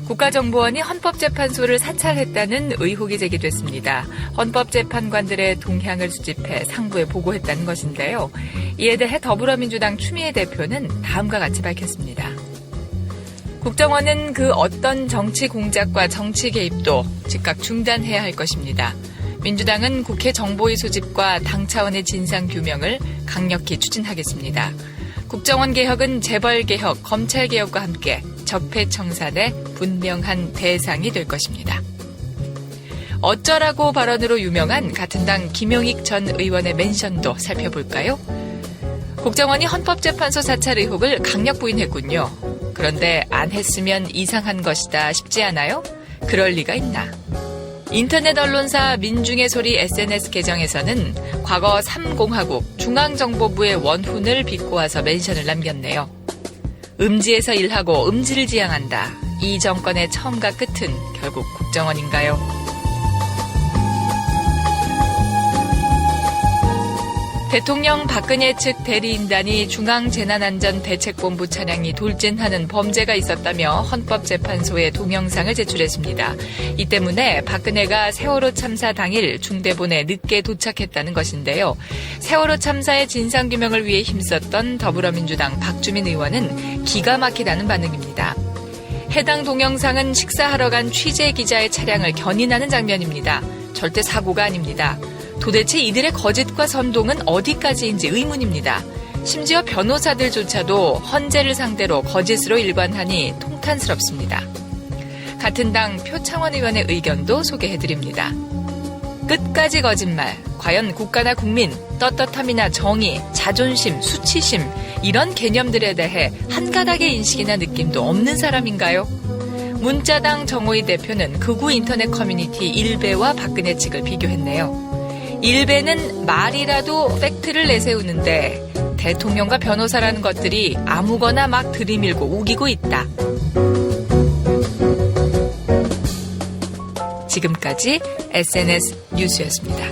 국가정보원이 헌법재판소를 사찰했다는 의혹이 제기됐습니다. 헌법재판관들의 동향을 수집해 상부에 보고했다는 것인데요. 이에 대해 더불어민주당 추미애 대표는 다음과 같이 밝혔습니다. 국정원은 그 어떤 정치 공작과 정치 개입도 즉각 중단해야 할 것입니다. 민주당은 국회 정보의 수집과 당 차원의 진상규명을 강력히 추진하겠습니다. 국정원 개혁은 재벌 개혁, 검찰 개혁과 함께 적폐청산의 분명한 대상이 될 것입니다. 어쩌라고 발언으로 유명한 같은 당 김용익 전 의원의 멘션도 살펴볼까요? 국정원이 헌법재판소 사찰 의혹을 강력 부인했군요. 그런데 안 했으면 이상한 것이다 싶지 않아요? 그럴 리가 있나? 인터넷 언론사 민중의 소리 SNS 계정에서는 과거 3공화국 중앙정보부의 원훈을 비꼬아서 멘션을 남겼네요. 음지에서 일하고 음지를 지향한다. 이 정권의 처음과 끝은 결국 국정원인가요? 대통령 박근혜 측 대리인단이 중앙재난안전대책본부 차량이 돌진하는 범죄가 있었다며 헌법재판소에 동영상을 제출했습니다. 이 때문에 박근혜가 세월호 참사 당일 중대본에 늦게 도착했다는 것인데요. 세월호 참사의 진상규명을 위해 힘썼던 더불어민주당 박주민 의원은 기가 막히다는 반응입니다. 해당 동영상은 식사하러 간 취재기자의 차량을 견인하는 장면입니다. 절대 사고가 아닙니다. 도대체 이들의 거짓과 선동은 어디까지인지 의문입니다. 심지어 변호사들조차도 헌재를 상대로 거짓으로 일관하니 통탄스럽습니다. 같은 당 표창원 의원의 의견도 소개해드립니다. 끝까지 거짓말, 과연 국가나 국민, 떳떳함이나 정의, 자존심, 수치심 이런 개념들에 대해 한 가닥의 인식이나 느낌도 없는 사람인가요? 문자당 정호희 대표는 극우 인터넷 커뮤니티 일베와 박근혜 측을 비교했네요. 일베는 말이라도 팩트를 내세우는데 대통령과 변호사라는 것들이 아무거나 막 들이밀고 우기고 있다. 지금까지 SNS 뉴스였습니다.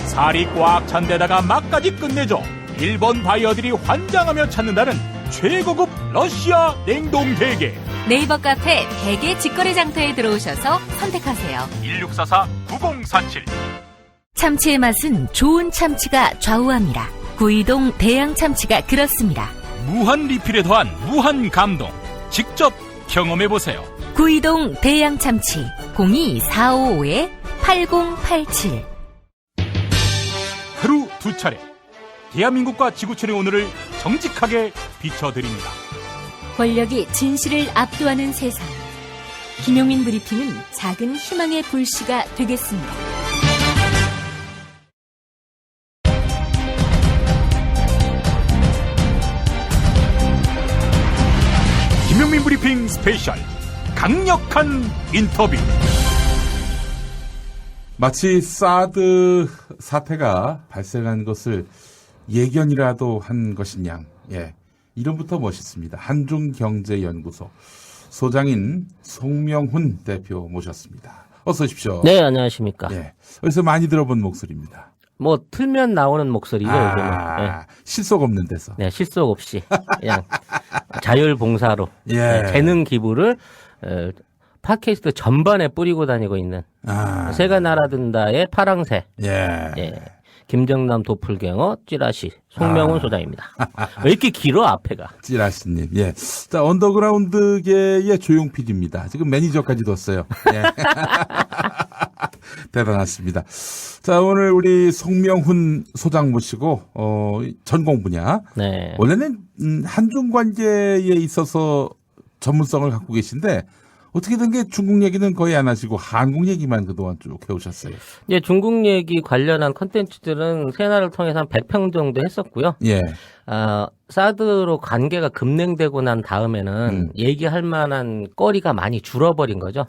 살이 꽉 찬 데다가 맛까지 끝내줘 일본 바이어들이 환장하며 찾는다는 최고급 러시아 냉동 대게. 네이버 카페 대게 직거래 장터에 들어오셔서 선택하세요. 1644-9047. 참치의 맛은 좋은 참치가 좌우합니다. 구이동 대양 참치가 그렇습니다. 무한 리필에 더한 무한 감동. 직접 경험해보세요. 구이동 대양 참치 02-455-8087. 하루 두 차례 대한민국과 지구촌의 오늘을 정직하게 비춰드립니다. 권력이 진실을 압도하는 세상. 김용민 브리핑은 작은 희망의 불씨가 되겠습니다. 김용민 브리핑 스페셜 강력한 인터뷰. 마치 사드 사태가 발생한 것을 예견이라도 한 것인 양. 예. 이름부터 멋있습니다. 한중경제연구소 소장인 송명훈 대표 모셨습니다. 어서 오십시오. 네, 안녕하십니까. 예. 어디서 많이 들어본 목소리입니다. 뭐 틀면 나오는 목소리죠. 요즘은. 네. 실속 없는 데서. 네, 실속 없이 그냥 자율봉사로 예. 네, 재능 기부를 팟캐스트 전반에 뿌리고 다니고 있는 새가 날아든다의 파랑새. 예. 예. 김정남 도플갱어 찌라시 송명훈 소장입니다. 왜 이렇게 길어 앞에가? 찌라시님. 예. 자, 언더그라운드계의 조용 PD입니다. 지금 매니저까지 뒀어요. 예. 대단하십니다. 자, 오늘 우리 송명훈 소장 모시고 전공 분야. 네. 원래는 한중 관계에 있어서 전문성을 갖고 계신데 어떻게 된 게 중국 얘기는 거의 안 하시고 한국 얘기만 그동안 쭉 해오셨어요. 예, 중국 얘기 관련한 컨텐츠들은 새날을 통해서 한 100편 정도 했었고요. 예. 사드로 관계가 급냉되고 난 다음에는 얘기할 만한 거리가 많이 줄어버린 거죠.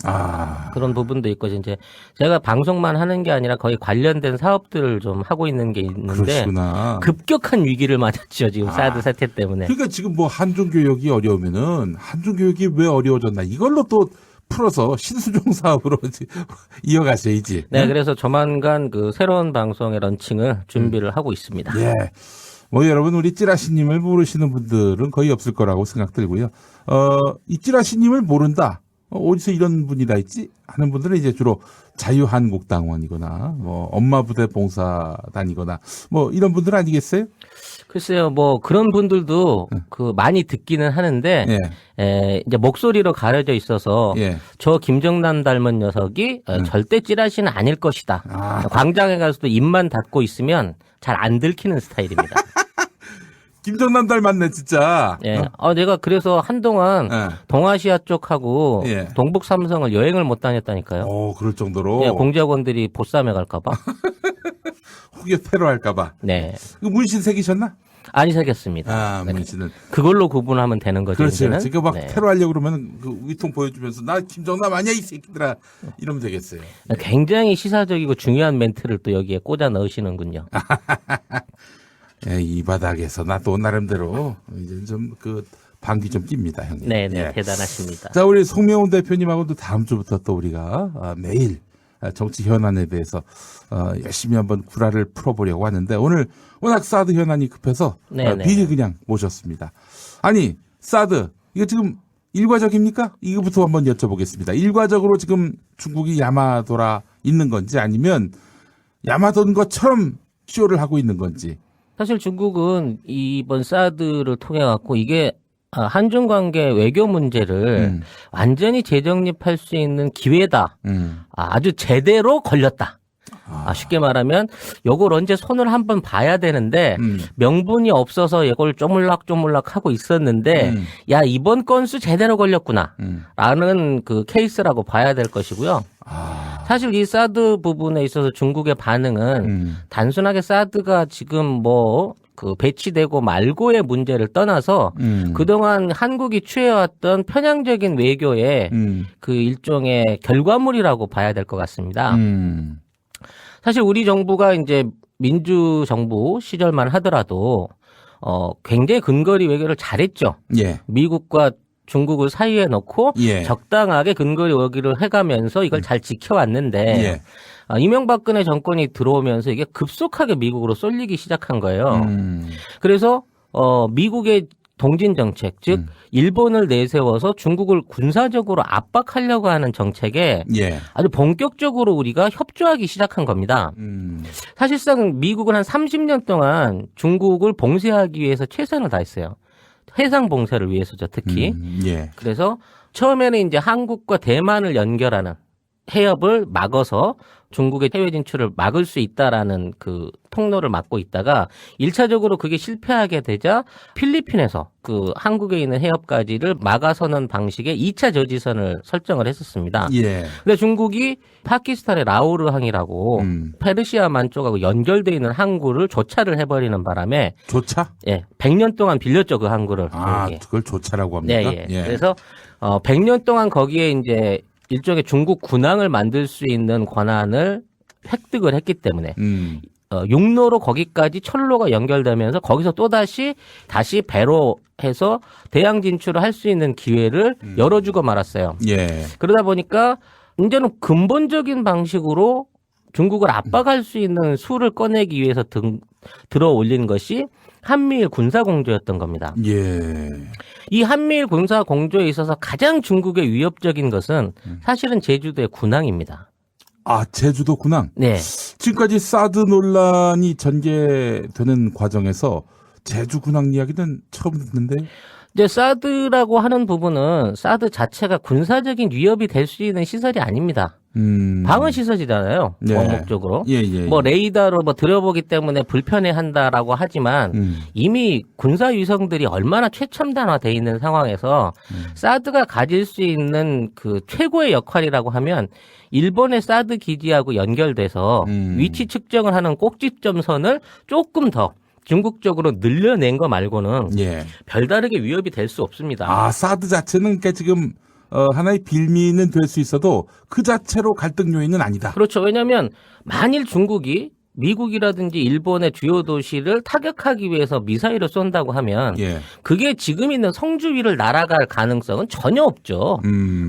그런 부분도 있고 이제 제가 방송만 하는 게 아니라 거의 관련된 사업들을 좀 하고 있는 게 있는데 그러시구나. 급격한 위기를 맞았죠. 지금 사드 사태 때문에. 그러니까 지금 뭐 한중 교역이 어려우면은 한중 교역이 왜 어려워졌나 이걸로 또 풀어서 신수종 사업으로 이어가셔야지. 네, 그래서 조만간 그 새로운 방송의 런칭을 준비를 하고 있습니다. 예. 뭐 여러분 우리 찌라시님을 모르시는 분들은 거의 없을 거라고 생각 들고요. 이 찌라시님을 모른다. 어디서 이런 분이 다 있지? 하는 분들은 이제 주로 자유한국당원이거나 뭐 엄마부대 봉사단이거나 뭐 이런 분들 아니겠어요? 글쎄요, 뭐 그런 분들도 그 많이 듣기는 하는데 이제 목소리로 가려져 있어서 저 김정남 닮은 녀석이 절대 찌라시는 아닐 것이다. 광장에 가서도 입만 닫고 있으면 잘 안 들키는 스타일입니다. 김정남 닮았네 진짜. 예. 내가 그래서 한동안 동아시아 쪽하고 동북 삼성을 여행을 못 다녔다니까요. 그럴 정도로. 예, 공작원들이 보쌈에 갈까봐. 혹여 테러할까봐. 네. 문신 새기셨나? 아니 새겼습니다. 문신은. 그걸로 구분하면 되는 거죠. 그렇죠. 지금 막 네. 테러하려고 그러면 그 위통 보여주면서 나 김정남 아니야 이 새끼들아 이러면 되겠어요. 굉장히 시사적이고 중요한 멘트를 또 여기에 꽂아 넣으시는군요. 예, 이 바닥에서 나 또 나름대로 이제 좀 그 방귀 좀 낍니다, 형님. 네, 대단하십니다. 자, 우리 송명훈 대표님하고도 다음 주부터 또 우리가 매일 정치 현안에 대해서 열심히 한번 구라를 풀어보려고 하는데 오늘 워낙 사드 현안이 급해서 미리 그냥 모셨습니다. 아니, 사드 이거 지금 일과적입니까? 이거부터 한번 여쭤보겠습니다. 일과적으로 지금 중국이 야마도라 있는 건지 아니면 야마도인 것처럼 쇼를 하고 있는 건지. 사실 중국은 이번 사드를 통해 갖고 이게 한중 관계 외교 문제를 완전히 재정립할 수 있는 기회다. 아주 제대로 걸렸다. 쉽게 말하면 요걸 언제 손을 한번 봐야 되는데 명분이 없어서 이걸 쪼물락쪼물락 하고 있었는데 야 이번 건수 제대로 걸렸구나 라는 그 케이스라고 봐야 될 것이고요. 사실 이 사드 부분에 있어서 중국의 반응은 단순하게 사드가 지금 뭐 그 배치되고 말고의 문제를 떠나서 그동안 한국이 취해왔던 편향적인 외교의 그 일종의 결과물이라고 봐야 될 것 같습니다. 사실 우리 정부가 이제 민주정부 시절만 하더라도 굉장히 근거리 외교를 잘했죠. 예. 미국과 중국을 사이에 넣고 예. 적당하게 근거리 외교를 해가면서 이걸 잘 지켜왔는데 예. 이명박근혜 정권이 들어오면서 이게 급속하게 미국으로 쏠리기 시작한 거예요. 그래서 미국의 동진 정책, 즉 일본을 내세워서 중국을 군사적으로 압박하려고 하는 정책에 예. 아주 본격적으로 우리가 협조하기 시작한 겁니다. 사실상 미국은 한 30년 동안 중국을 봉쇄하기 위해서 최선을 다했어요. 해상 봉쇄를 위해서죠, 특히. 예. 그래서 처음에는 이제 한국과 대만을 연결하는 해협을 막아서 중국의 해외 진출을 막을 수 있다라는 그 통로를 막고 있다가 1차적으로 그게 실패하게 되자 필리핀에서 그 한국에 있는 해협까지를 막아서는 방식의 2차 저지선을 설정을 했었습니다. 예. 근데 중국이 파키스탄의 라오르항이라고 페르시아만 쪽하고 연결되어 있는 항구를 조차를 해버리는 바람에 조차? 예, 100년 동안 빌렸죠, 그 항구를. 아, 예. 그걸 조차라고 합니까? 네, 예. 그래서 100년 동안 거기에 이제 일종의 중국 군항을 만들 수 있는 권한을 획득을 했기 때문에 육로로 거기까지 철로가 연결되면서 거기서 다시 배로 해서 대양 진출을 할 수 있는 기회를 열어주고 말았어요. 예. 그러다 보니까 이제는 근본적인 방식으로 중국을 압박할 수 있는 수를 꺼내기 위해서 들어 올린 것이 한미일 군사공조였던 겁니다. 예. 이 한미일 군사공조에 있어서 가장 중국의 위협적인 것은 사실은 제주도의 군항입니다. 아, 제주도 군항? 네. 지금까지 사드 논란이 전개되는 과정에서 제주 군항 이야기는 처음 듣는데? 이제 사드라고 하는 부분은 사드 자체가 군사적인 위협이 될 수 있는 시설이 아닙니다. 방어 시설이잖아요. 네. 원목적으로. 예, 예, 뭐 예. 레이더로 뭐 들여보기 때문에 불편해한다라고 하지만 이미 군사 위성들이 얼마나 최첨단화돼 있는 상황에서 사드가 가질 수 있는 그 최고의 역할이라고 하면 일본의 사드 기지하고 연결돼서 위치 측정을 하는 꼭지점선을 조금 더 중국 쪽으로 늘려낸 거 말고는 예. 별다르게 위협이 될 수 없습니다. 아, 사드 자체는 그러니까 지금 하나의 빌미는 될 수 있어도 그 자체로 갈등 요인은 아니다. 그렇죠. 왜냐하면 만일 중국이 미국이라든지 일본의 주요 도시를 타격하기 위해서 미사일을 쏜다고 하면 예. 그게 지금 있는 성주 위를 날아갈 가능성은 전혀 없죠.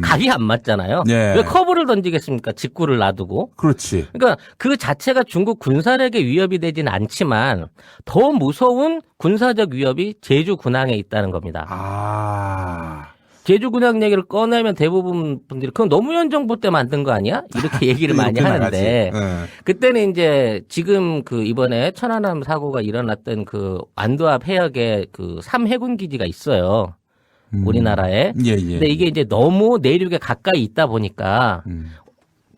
각이 안 맞잖아요. 예. 왜 커브를 던지겠습니까? 직구를 놔두고. 그렇지. 그러니까 그 자체가 중국 군사력에 위협이 되진 않지만 더 무서운 군사적 위협이 제주 군항에 있다는 겁니다. 아. 제주 군항 얘기를 꺼내면 대부분 분들이 그건 노무현 정부 때 만든 거 아니야? 이렇게 얘기를 많이 하는데 그때는 이제 지금 그 이번에 천안함 사고가 일어났던 그 완도합 해역에 그 3해군 기지가 있어요. 우리나라에. 예, 예. 근데 이게 이제 너무 내륙에 가까이 있다 보니까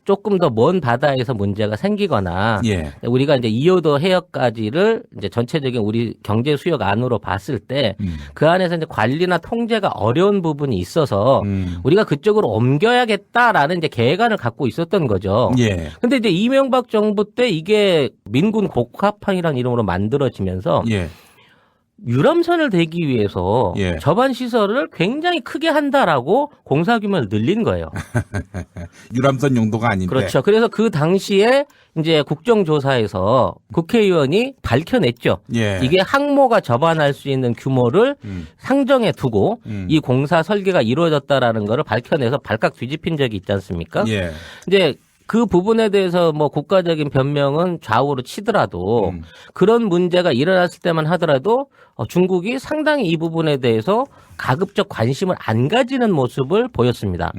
조금 더 먼 바다에서 문제가 생기거나 예. 우리가 이제 이호도 해역까지를 이제 전체적인 우리 경제 수역 안으로 봤을 때 그 안에서 이제 관리나 통제가 어려운 부분이 있어서 우리가 그쪽으로 옮겨야겠다라는 이제 계획안을 갖고 있었던 거죠. 예. 근데 이제 이명박 정부 때 이게 민군 곡합항이라는 이름으로 만들어지면서 예. 유람선을 대기 위해서 예. 저반 시설을 굉장히 크게 한다라고 공사 규모를 늘린 거예요. 유람선 용도가 아닌데. 그렇죠. 그래서 그 당시에 이제 국정조사에서 국회의원이 밝혀냈죠. 예. 이게 항모가 접안할 수 있는 규모를 상정해 두고 이 공사 설계가 이루어졌다라는 거를 밝혀내서 발칵 뒤집힌 적이 있지 않습니까? 예. 이제 그 부분에 대해서 뭐 국가적인 변명은 좌우로 치더라도 그런 문제가 일어났을 때만 하더라도 중국이 상당히 이 부분에 대해서 가급적 관심을 안 가지는 모습을 보였습니다.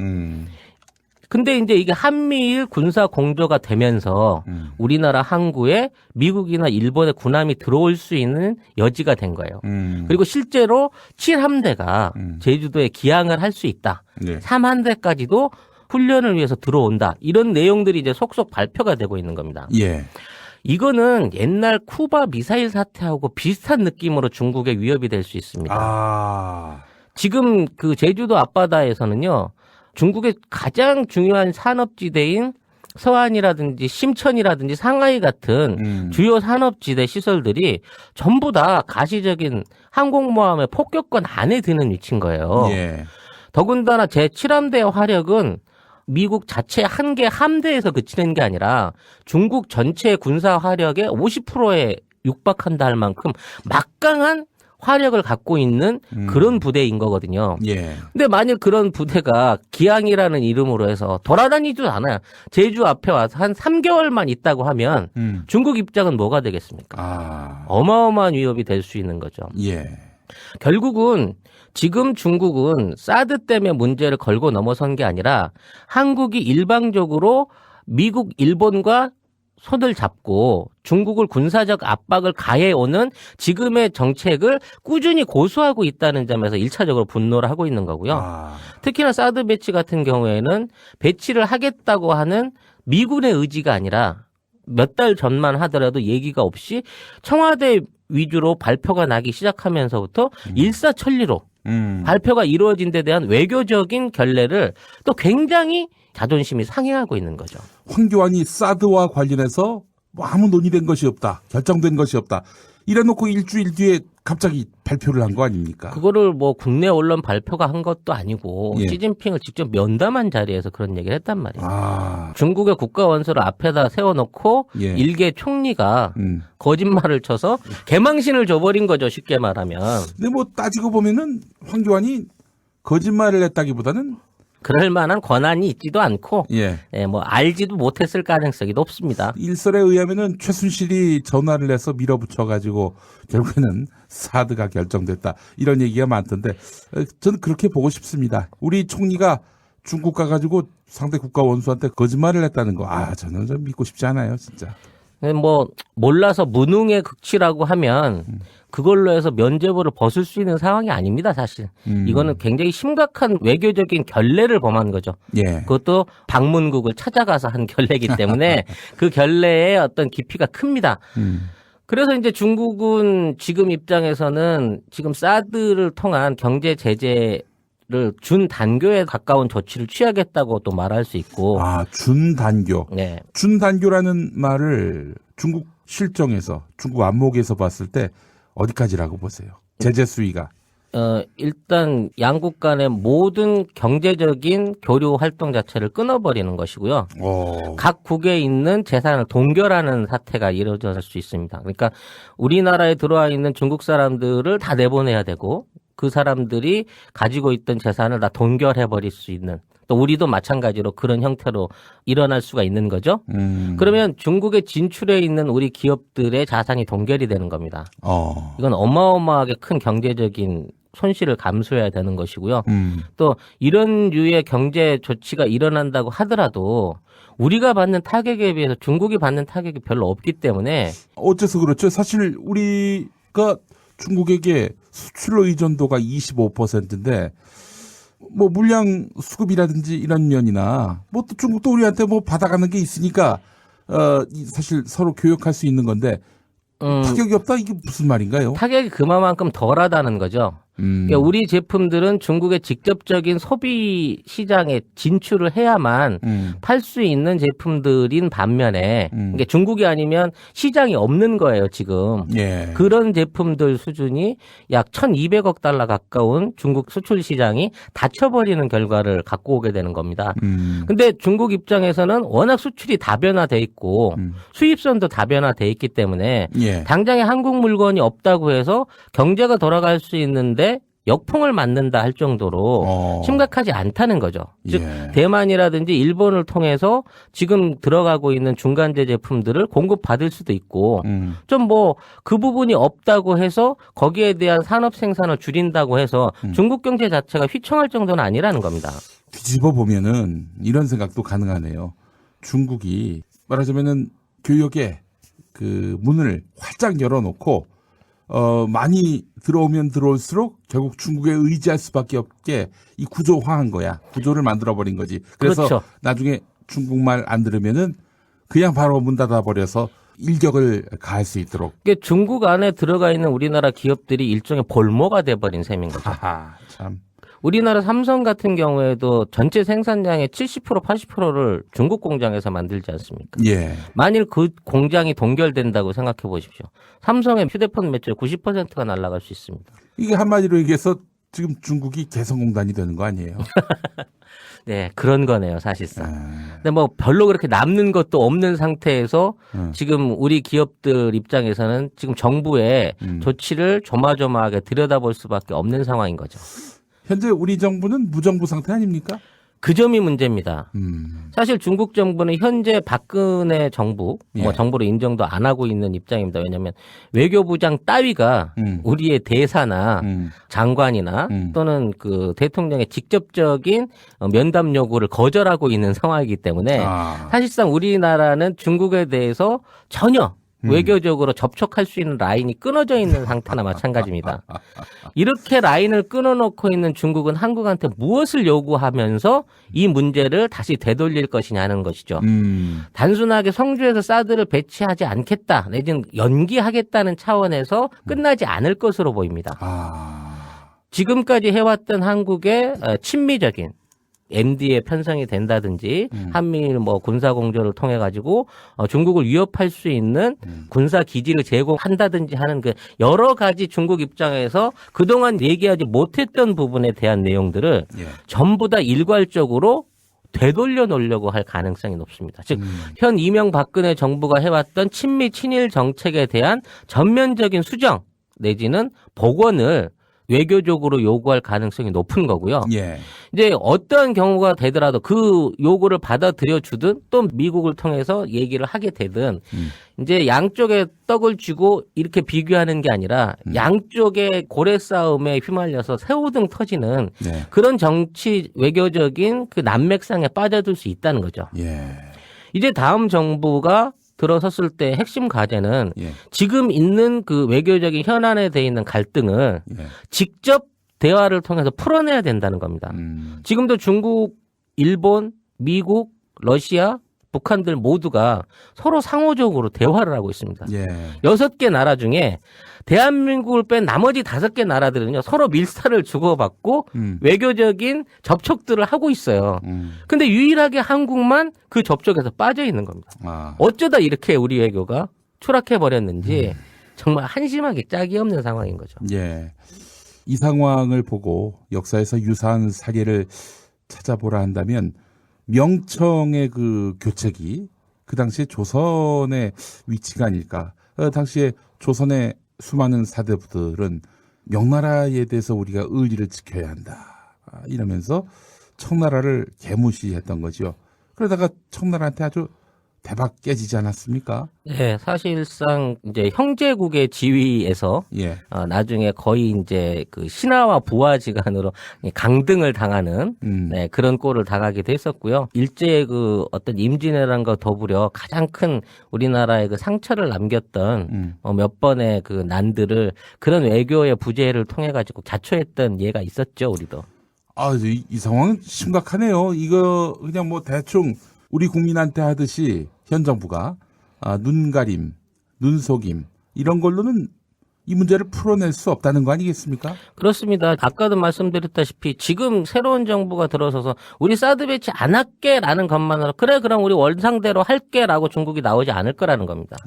근데 이제 이게 한미일 군사 공조가 되면서 우리나라 항구에 미국이나 일본의 군함이 들어올 수 있는 여지가 된 거예요. 그리고 실제로 7함대가 제주도에 기항을 할 수 있다. 네. 3함대까지도 훈련을 위해서 들어온다. 이런 내용들이 이제 속속 발표가 되고 있는 겁니다. 예. 이거는 옛날 쿠바 미사일 사태하고 비슷한 느낌으로 중국의 위협이 될 수 있습니다. 아. 지금 그 제주도 앞바다에서는요, 중국의 가장 중요한 산업지대인 서안이라든지 심천이라든지 상하이 같은 주요 산업지대 시설들이 전부 다 가시적인 항공모함의 폭격권 안에 드는 위치인 거예요. 예. 더군다나 제7함대의 화력은 미국 자체 한 개 함대에서 그치는 게 아니라 중국 전체 군사 화력의 50%에 육박한다 할 만큼 막강한 화력을 갖고 있는 그런 부대인 거거든요. 예. 근데 만일 그런 부대가 기항이라는 이름으로 해서 돌아다니지도 않아요. 제주 앞에 와서 한 3개월만 있다고 하면 중국 입장은 뭐가 되겠습니까? 어마어마한 위협이 될 수 있는 거죠. 예. 결국은 지금 중국은 사드 때문에 문제를 걸고 넘어선 게 아니라 한국이 일방적으로 미국, 일본과 손을 잡고 중국을 군사적 압박을 가해오는 지금의 정책을 꾸준히 고수하고 있다는 점에서 1차적으로 분노를 하고 있는 거고요. 특히나 사드 배치 같은 경우에는 배치를 하겠다고 하는 미군의 의지가 아니라 몇 달 전만 하더라도 얘기가 없이 청와대 위주로 발표가 나기 시작하면서부터 일사천리로 발표가 이루어진 데 대한 외교적인 결례를 또 굉장히 자존심이 상해하고 있는 거죠. 황교안이 사드와 관련해서 뭐 아무 논의된 것이 없다. 결정된 것이 없다. 이래놓고 일주일 뒤에 갑자기 발표를 한 거 아닙니까? 그거를 뭐 국내 언론 발표가 한 것도 아니고 예. 시진핑을 직접 면담한 자리에서 그런 얘기를 했단 말이에요. 중국의 국가 원수를 앞에다 세워놓고 예. 일개 총리가 거짓말을 쳐서 개망신을 줘버린 거죠. 쉽게 말하면. 근데 뭐 따지고 보면은 황교안이 거짓말을 했다기보다는 그럴 만한 권한이 있지도 않고 예. 뭐 알지도 못했을 가능성이 높습니다. 일설에 의하면은 최순실이 전화를 해서 밀어붙여가지고 결국에는 사드가 결정됐다 이런 얘기가 많던데 저는 그렇게 보고 싶습니다. 우리 총리가 중국 가가지고 상대 국가 원수한테 거짓말을 했다는 거 저는 좀 믿고 싶지 않아요 진짜. 뭐 몰라서 무능의 극치라고 하면 그걸로 해서 면죄부를 벗을 수 있는 상황이 아닙니다, 사실. 이거는 굉장히 심각한 외교적인 결례를 범한 거죠. 예. 그것도 방문국을 찾아가서 한 결례이기 때문에 그 결례의 어떤 깊이가 큽니다. 그래서 이제 중국은 지금 입장에서는 지금 사드를 통한 경제 제재를 준단교에 가까운 조치를 취하겠다고 또 말할 수 있고. 준단교. 네. 준단교라는 말을 중국 실정에서, 중국 안목에서 봤을 때 어디까지라고 보세요? 제재 수위가. 일단 양국 간의 모든 경제적인 교류 활동 자체를 끊어버리는 것이고요. 각 국에 있는 재산을 동결하는 사태가 이루어질 수 있습니다. 그러니까 우리나라에 들어와 있는 중국 사람들을 다 내보내야 되고 그 사람들이 가지고 있던 재산을 다 동결해버릴 수 있는 또 우리도 마찬가지로 그런 형태로 일어날 수가 있는 거죠. 그러면 중국에 진출해 있는 우리 기업들의 자산이 동결이 되는 겁니다. 이건 어마어마하게 큰 경제적인 손실을 감수해야 되는 것이고요. 또 이런 류의 경제 조치가 일어난다고 하더라도 우리가 받는 타격에 비해서 중국이 받는 타격이 별로 없기 때문에 어째서 그렇죠? 사실 우리가 중국에게 수출로 의존도가 25%인데 뭐 물량 수급이라든지 이런 면이나 뭐 또 중국도 우리한테 뭐 받아가는 게 있으니까 사실 서로 교역할 수 있는 건데 타격이 없다 이게 무슨 말인가요? 타격이 그만큼 덜하다는 거죠. 그러니까 우리 제품들은 중국의 직접적인 소비 시장에 진출을 해야만 팔 수 있는 제품들인 반면에 그러니까 중국이 아니면 시장이 없는 거예요 지금. 예. 그런 제품들 수준이 약 1,200억 달러 가까운 중국 수출 시장이 닫혀버리는 결과를 갖고 오게 되는 겁니다. 근데 중국 입장에서는 워낙 수출이 다변화돼 있고 수입선도 다변화돼 있기 때문에 예. 당장에 한국 물건이 없다고 해서 경제가 돌아갈 수 있는데 역풍을 맞는다 할 정도로 심각하지 않다는 거죠. 즉 대만이라든지 일본을 통해서 지금 들어가고 있는 중간재 제품들을 공급받을 수도 있고 좀 뭐 그 부분이 없다고 해서 거기에 대한 산업 생산을 줄인다고 해서 중국 경제 자체가 휘청할 정도는 아니라는 겁니다. 뒤집어 보면은 이런 생각도 가능하네요. 중국이 말하자면은 교역의 그 문을 활짝 열어놓고 많이 들어오면 들어올수록 결국 중국에 의지할 수밖에 없게 이 구조화한 거야. 구조를 만들어버린 거지. 그래서 그렇죠. 나중에 중국말 안 들으면은 그냥 바로 문 닫아버려서 일격을 가할 수 있도록. 그게 중국 안에 들어가 있는 우리나라 기업들이 일종의 볼모가 돼버린 셈인 거죠. 참. 우리나라 삼성 같은 경우에도 전체 생산량의 70% 80%를 중국 공장에서 만들지 않습니까? 예. 만일 그 공장이 동결된다고 생각해 보십시오. 삼성의 휴대폰 매출 90%가 날아갈 수 있습니다. 이게 한마디로 얘기해서 지금 중국이 개성공단이 되는 거 아니에요? 네, 그런 거네요, 사실상. 근데 뭐 별로 그렇게 남는 것도 없는 상태에서 지금 우리 기업들 입장에서는 지금 정부의 조치를 조마조마하게 들여다볼 수밖에 없는 상황인 거죠. 현재 우리 정부는 무정부 상태 아닙니까? 그 점이 문제입니다. 사실 중국 정부는 현재 박근혜 정부, 뭐 정부로 인정도 안 하고 있는 입장입니다. 왜냐하면 외교부장 따위가 우리의 대사나 장관이나 또는 그 대통령의 직접적인 면담 요구를 거절하고 있는 상황이기 때문에 사실상 우리나라는 중국에 대해서 전혀 외교적으로 접촉할 수 있는 라인이 끊어져 있는 상태나 마찬가지입니다. 이렇게 라인을 끊어놓고 있는 중국은 한국한테 무엇을 요구하면서 이 문제를 다시 되돌릴 것이냐는 것이죠. 단순하게 성주에서 사드를 배치하지 않겠다 내지는 연기하겠다는 차원에서 끝나지 않을 것으로 보입니다. 지금까지 해왔던 한국의 친미적인 MD에 편성이 된다든지 한미일 뭐 군사 공조를 통해 가지고 중국을 위협할 수 있는 군사 기지를 제공한다든지 하는 그 여러 가지 중국 입장에서 그동안 얘기하지 못했던 부분에 대한 내용들을 전부 다 일괄적으로 되돌려 놓으려고 할 가능성이 높습니다. 즉, 현 이명박근혜 정부가 해왔던 친미 친일 정책에 대한 전면적인 수정 내지는 복원을 외교적으로 요구할 가능성이 높은 거고요. 예. 이제 어떠한 경우가 되더라도 그 요구를 받아들여 주든 또 미국을 통해서 얘기를 하게 되든 이제 양쪽에 떡을 쥐고 이렇게 비교하는 게 아니라 양쪽의 고래 싸움에 휘말려서 새우등 터지는 그런 정치 외교적인 그 난맥상에 빠져들 수 있다는 거죠. 이제 다음 정부가 들어섰을 때 핵심 과제는 지금 있는 그 외교적인 현안에 돼 있는 갈등을 직접 대화를 통해서 풀어내야 된다는 겁니다. 지금도 중국, 일본, 미국, 러시아, 북한들 모두가 서로 상호적으로 대화를 하고 있습니다. 6개 나라 중에 대한민국을 뺀 나머지 5개 나라들은요, 서로 밀사를 주고받고 외교적인 접촉들을 하고 있어요. 근데 유일하게 한국만 그 접촉에서 빠져 있는 겁니다. 어쩌다 이렇게 우리 외교가 추락해버렸는지 정말 한심하게 짝이 없는 상황인 거죠. 예. 이 상황을 보고 역사에서 유사한 사례를 찾아보라 한다면 명청의 그 교책이 그 당시에 조선의 위치가 아닐까. 당시에 조선의 수많은 사대부들은 명나라에 대해서 우리가 의리를 지켜야 한다. 이러면서 청나라를 개무시했던 거죠. 그러다가 청나라한테 아주 대박 깨지지 않았습니까? 네, 사실상 이제 형제국의 지위에서 나중에 거의 이제 그 신하와 부하지간으로 강등을 당하는 네, 그런 꼴을 당하기도 했었고요. 일제의 그 어떤 임진왜란과 더불어 가장 큰 우리나라의 그 상처를 남겼던 몇 번의 그 난들을 그런 외교의 부재를 통해 가지고 자초했던 예가 있었죠, 우리도. 이 상황은 심각하네요. 이거 그냥 뭐 대충 우리 국민한테 하듯이 현 정부가 눈가림, 눈속임 이런 걸로는 이 문제를 풀어낼 수 없다는 거 아니겠습니까? 그렇습니다. 아까도 말씀드렸다시피 지금 새로운 정부가 들어서서 우리 사드 배치 안 할게라는 것만으로 그래 그럼 우리 원상대로 할게라고 중국이 나오지 않을 거라는 겁니다.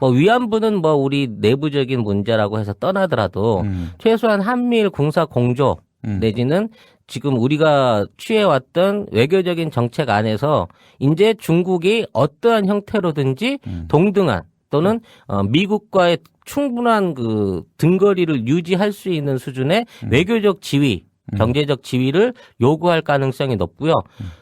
뭐 위안부는 뭐 우리 내부적인 문제라고 해서 떠나더라도 최소한 한미일 군사 공조 내지는 지금 우리가 취해왔던 외교적인 정책 안에서 이제 중국이 어떠한 형태로든지 동등한 또는 미국과의 충분한 그 등거리를 유지할 수 있는 수준의 외교적 지위, 경제적 지위를 요구할 가능성이 높고요.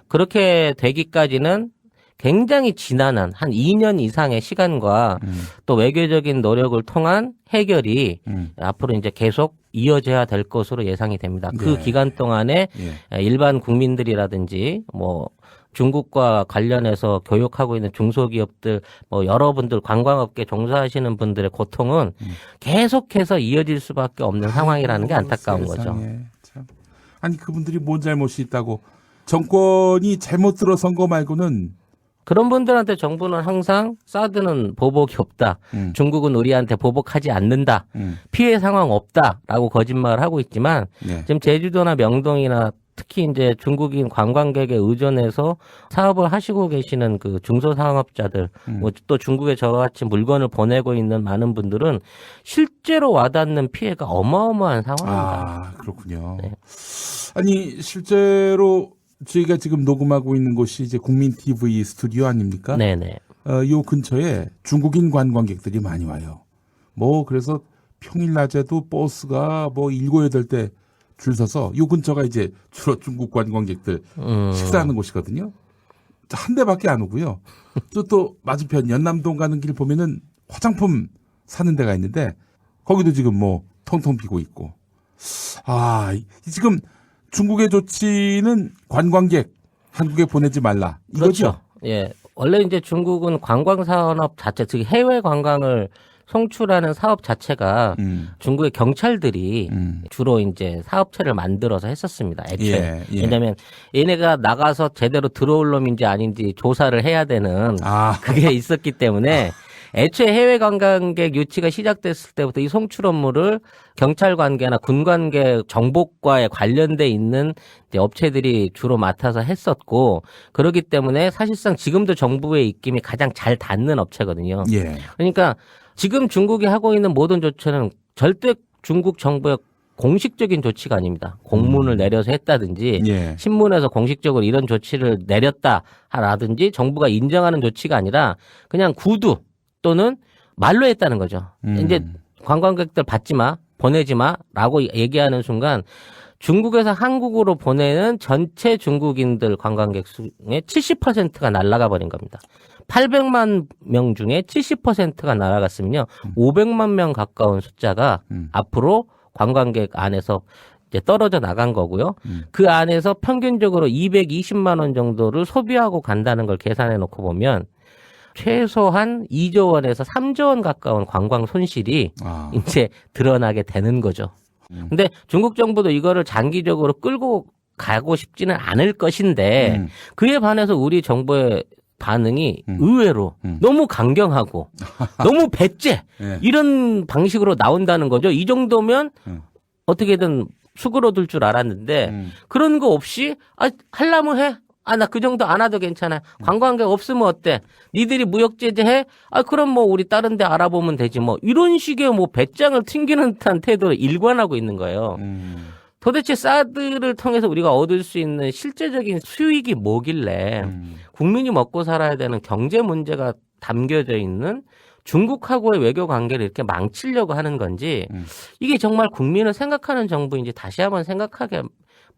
그렇게 되기까지는 굉장히 지난한 한 2년 이상의 시간과 또 외교적인 노력을 통한 해결이 앞으로 이제 계속 이어져야 될 것으로 예상이 됩니다. 그 기간 동안에 일반 국민들이라든지 뭐 중국과 관련해서 교육하고 있는 중소기업들, 뭐 여러분들 관광업계 종사하시는 분들의 고통은 계속해서 이어질 수밖에 없는 상황이라는 게 안타까운 거죠. 참. 아니 그분들이 뭔 잘못이 있다고 정권이 잘못 들어선 거 말고는 그런 분들한테 정부는 항상 사드는 보복이 없다. 중국은 우리한테 보복하지 않는다. 피해 상황 없다라고 거짓말을 하고 있지만 네. 지금 제주도나 명동이나 특히 이제 중국인 관광객에 의존해서 사업을 하시고 계시는 그 중소상업자들, 뭐 또 중국에 저와 같이 물건을 보내고 있는 많은 분들은 실제로 와닿는 피해가 어마어마한 상황입니다. 아, 그렇군요. 네. 아니, 실제로 저희가 지금 녹음하고 있는 곳이 이제 국민 TV 스튜디오 아닙니까? 네네. 요 근처에 중국인 관광객들이 많이 와요. 뭐, 그래서 평일 낮에도 버스가 뭐 7, 8대 줄 서서 요 근처가 이제 주로 중국 관광객들 식사하는 곳이거든요. 한 대밖에 안 오고요. 또 맞은편 연남동 가는 길 보면은 화장품 사는 데가 있는데 거기도 지금 뭐 텅텅 비고 있고. 아, 지금 중국의 조치는 관광객 한국에 보내지 말라. 이거죠? 그렇죠. 예. 원래 이제 중국은 관광 산업 자체, 즉 해외 관광을 송출하는 사업 자체가 중국의 경찰들이 주로 이제 사업체를 만들어서 했었습니다. 애초에. 예. 왜냐하면 얘네가 나가서 제대로 들어올 놈인지 아닌지 조사를 해야 되는 그게 있었기 때문에 애초에 해외 관광객 유치가 시작됐을 때부터 이 송출 업무를 경찰 관계나 군 관계 정보과에 관련돼 있는 이제 업체들이 주로 맡아서 했었고, 그렇기 때문에 사실상 지금도 정부의 입김이 가장 잘 닿는 업체거든요. 예. 그러니까 지금 중국이 하고 있는 모든 조치는 절대 중국 정부의 공식적인 조치가 아닙니다. 공문을 내려서 했다든지 예. 신문에서 공식적으로 이런 조치를 내렸다라든지 정부가 인정하는 조치가 아니라 그냥 구두 또는 말로 했다는 거죠. 이제 관광객들 받지 마, 보내지 마라고 얘기하는 순간 중국에서 한국으로 보내는 전체 중국인들 관광객 수의 70%가 날아가 버린 겁니다. 800만 명 중에 70%가 날아갔으면요. 500만 명 가까운 숫자가 앞으로 관광객 안에서 이제 떨어져 나간 거고요. 그 안에서 평균적으로 220만 원 정도를 소비하고 간다는 걸 계산해 놓고 보면 최소한 2조 원에서 3조 원 가까운 관광 손실이 이제 드러나게 되는 거죠. 근데 중국 정부도 이거를 장기적으로 끌고 가고 싶지는 않을 것인데 그에 반해서 우리 정부의 반응이 의외로 너무 강경하고 너무 배째 이런 방식으로 나온다는 거죠. 이 정도면 어떻게든 수그러들 줄 알았는데 그런 거 없이 하려면 해. 나 그 정도 안 와도 괜찮아. 관광객 없으면 어때? 니들이 무역 제재해? 그럼 뭐 우리 다른 데 알아보면 되지 뭐. 이런 식의 뭐 배짱을 튕기는 듯한 태도를 일관하고 있는 거예요. 도대체 사드를 통해서 우리가 얻을 수 있는 실제적인 수익이 뭐길래 국민이 먹고 살아야 되는 경제 문제가 담겨져 있는 중국하고의 외교 관계를 이렇게 망치려고 하는 건지 이게 정말 국민을 생각하는 정부인지 다시 한번 생각하게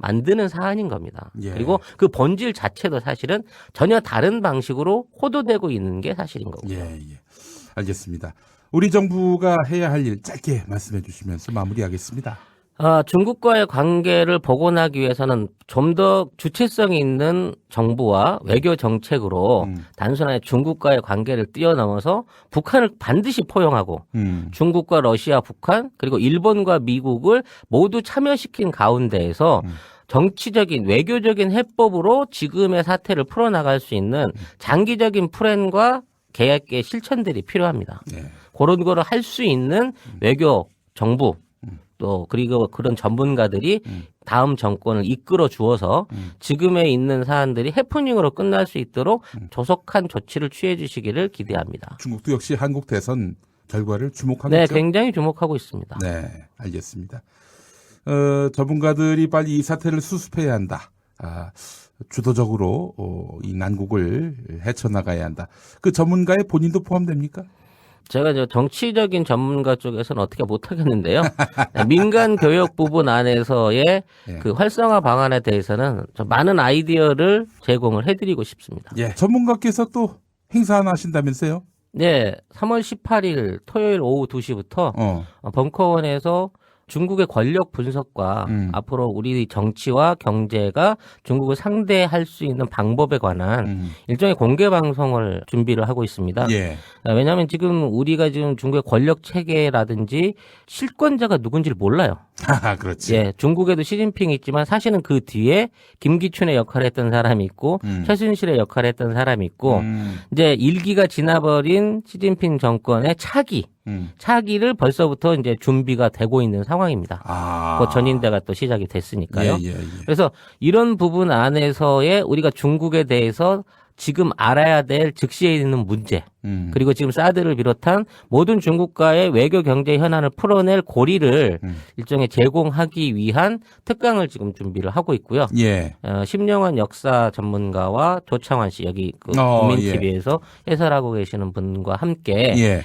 만드는 사안인 겁니다. 예. 그리고 그 본질 자체도 사실은 전혀 다른 방식으로 호도되고 있는 게 사실인 거고요. 예. 알겠습니다. 우리 정부가 해야 할 일 짧게 말씀해 주시면서 마무리하겠습니다. 중국과의 관계를 복원하기 위해서는 좀 더 주체성이 있는 정부와 외교 정책으로 단순하게 중국과의 관계를 뛰어넘어서 북한을 반드시 포용하고 중국과 러시아, 북한 그리고 일본과 미국을 모두 참여시킨 가운데에서 정치적인 외교적인 해법으로 지금의 사태를 풀어나갈 수 있는 장기적인 플랜과 계획의 실천들이 필요합니다. 그런 거를 할 수 있는 외교 정부 또 그리고 그런 전문가들이 다음 정권을 이끌어 주어서 지금에 있는 사안들이 해프닝으로 끝날 수 있도록 조속한 조치를 취해 주시기를 기대합니다. 중국도 역시 한국 대선 결과를 주목하고 네, 있죠? 굉장히 주목하고 있습니다. 네, 알겠습니다. 전문가들이 빨리 이 사태를 수습해야 한다. 주도적으로 이 난국을 헤쳐나가야 한다. 그 전문가의 본인도 포함됩니까? 제가 정치적인 전문가 쪽에서는 어떻게 못하겠는데요. 민간 교육 부분 안에서의 그 활성화 방안에 대해서는 좀 많은 아이디어를 제공을 해드리고 싶습니다. 예. 전문가께서 또 행사 하나 하신다면서요? 네, 3월 18일 토요일 오후 2시부터 벙커원에서 중국의 권력 분석과 앞으로 우리 정치와 경제가 중국을 상대할 수 있는 방법에 관한 일종의 공개 방송을 준비를 하고 있습니다. 예. 왜냐하면 지금 우리가 지금 중국의 권력 체계라든지 실권자가 누군지를 몰라요. 그렇지. 예, 중국에도 시진핑이 있지만 사실은 그 뒤에 김기춘의 역할을 했던 사람이 있고 최순실의 역할을 했던 사람이 있고 이제 일기가 지나버린 시진핑 정권의 차기를 벌써부터 이제 준비가 되고 있는 상황입니다. 그 전인대가 또 시작이 됐으니까요. 예. 그래서 이런 부분 안에서의 우리가 중국에 대해서 지금 알아야 될 즉시에 있는 문제, 그리고 지금 사드를 비롯한 모든 중국과의 외교 경제 현안을 풀어낼 고리를 일종의 제공하기 위한 특강을 지금 준비를 하고 있고요. 예. 심영환 역사 전문가와 조창환 씨 여기 그 국민TV에서 해설하고 계시는 분과 함께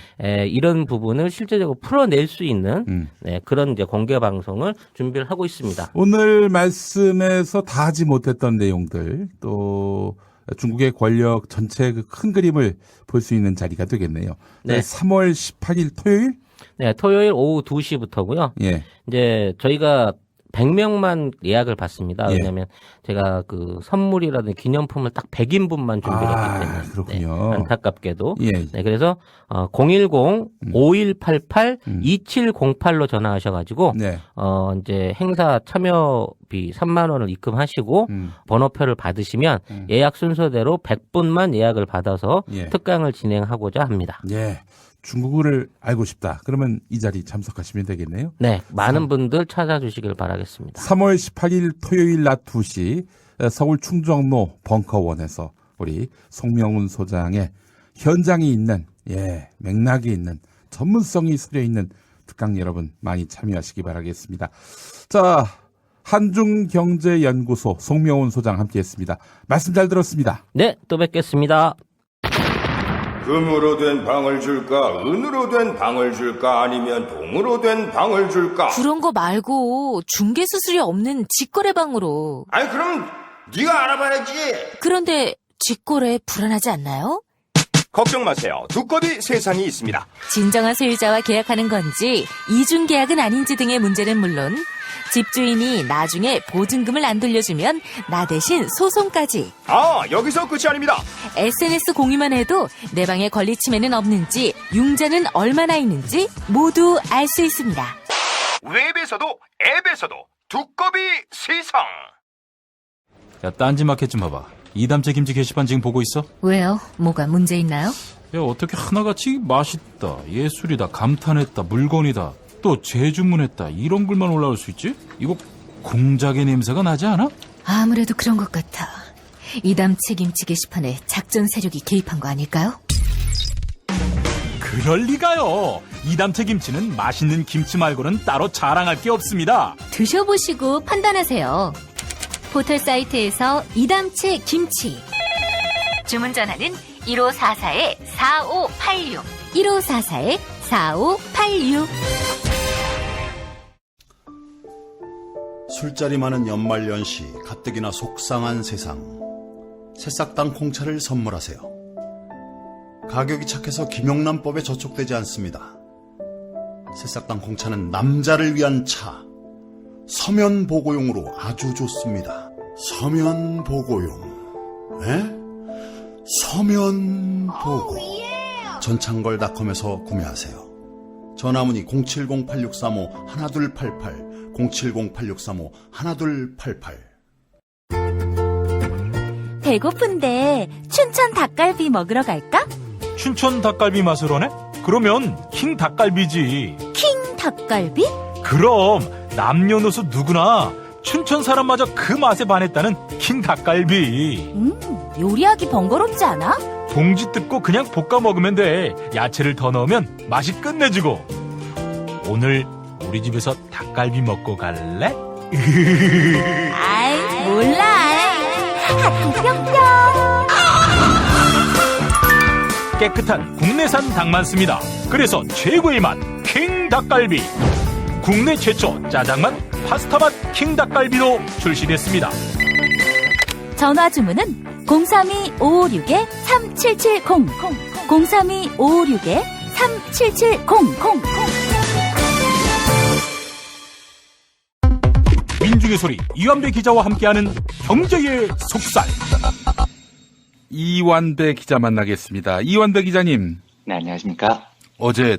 이런 부분을 실제적으로 풀어낼 수 있는 그런 이제 공개 방송을 준비를 하고 있습니다. 오늘 말씀에서 다 하지 못했던 내용들 또 중국의 권력 전체 그 큰 그림을 볼 수 있는 자리가 되겠네요. 네. 3월 18일 토요일? 네, 토요일 오후 2시부터고요. 예. 이제 저희가 100명만 예약을 받습니다. 왜냐하면 제가 그 선물이라든지 기념품을 딱 100인분만 준비를 했기 때문에. 그렇군요. 네, 안타깝게도. 예. 네, 그래서 010-5188-2708로 전화하셔가지고 이제 행사 참여비 3만 원을 입금하시고 번호표를 받으시면 예약 순서대로 100분만 예약을 받아서 특강을 진행하고자 합니다. 예. 중국어를 알고 싶다. 그러면 이 자리 참석하시면 되겠네요. 네, 많은 분들 찾아주시길 바라겠습니다. 3월 18일 토요일 낮 2시 서울 충정로 벙커원에서 우리 송명훈 소장의 현장이 있는 맥락이 있는 전문성이 서려 있는 특강 여러분 많이 참여하시기 바라겠습니다. 자, 한중경제연구소 송명훈 소장 함께했습니다. 말씀 잘 들었습니다. 네, 또 뵙겠습니다. 금으로 된 방을 줄까? 은으로 된 방을 줄까? 아니면 동으로 된 방을 줄까? 그런 거 말고 중개 수수료 없는 직거래 방으로. 아니 그럼 네가 알아봐야지. 그런데 직거래 불안하지 않나요? 걱정 마세요. 두꺼비 세상이 있습니다. 진정한 소유자와 계약하는 건지 이중 계약은 아닌지 등의 문제는 물론 집주인이 나중에 보증금을 안 돌려주면 나 대신 소송까지. 여기서 끝이 아닙니다. SNS 공유만 해도 내 방에 권리 침해는 없는지 융자는 얼마나 있는지 모두 알 수 있습니다. 웹에서도 앱에서도 두꺼비 세상. 야, 딴지마켓 좀 봐봐. 이담채 김치 게시판 지금 보고 있어? 왜요? 뭐가 문제 있나요? 야, 어떻게 하나같이 맛있다, 예술이다, 감탄했다, 물건이다, 또 재주문했다 이런 글만 올라올 수 있지? 이거 공작의 냄새가 나지 않아? 아무래도 그런 것 같아. 이담채 김치 게시판에 작전 세력이 개입한 거 아닐까요? 그럴 리가요. 이담채 김치는 맛있는 김치 말고는 따로 자랑할 게 없습니다. 드셔보시고 판단하세요. 포털 사이트에서 이담채 김치. 주문 전화는 1544-4586. 1544-4586. 술자리 많은 연말연시, 가뜩이나 속상한 세상. 새싹당 콩차를 선물하세요. 가격이 착해서 김영란법에 저촉되지 않습니다. 새싹당 콩차는 남자를 위한 차. 서면보고용으로 아주 좋습니다. 서면보고용. 서면보고. 전창걸닷컴에서 구매하세요. 전화문의 070-8635-1288, 070-8635-1288. 배고픈데 춘천 닭갈비 먹으러 갈까? 춘천 닭갈비 맛을 원해? 그러면 킹 닭갈비지. 킹 닭갈비? 그럼 남녀노소 누구나 춘천 사람마저 그 맛에 반했다는 킹 닭갈비. 요리하기 번거롭지 않아? 봉지 뜯고 그냥 볶아 먹으면 돼. 야채를 더 넣으면 맛이 끝내주고. 오늘 우리 집에서 닭갈비 먹고 갈래? 아이 몰라. 하트 뿅뿅. 깨끗한 국내산 닭만 씁니다. 그래서 최고의 맛 킹 닭갈비. 국내 최초 짜장맛 파스타맛 킹 닭갈비로 출시됐습니다. 전화 주문은 032-556-3770 032-556-3770 진중의 소리 이완배 기자와 함께하는 경제의 속살. 이완배 기자 만나겠습니다. 이완배 기자님. 네, 안녕하십니까. 어제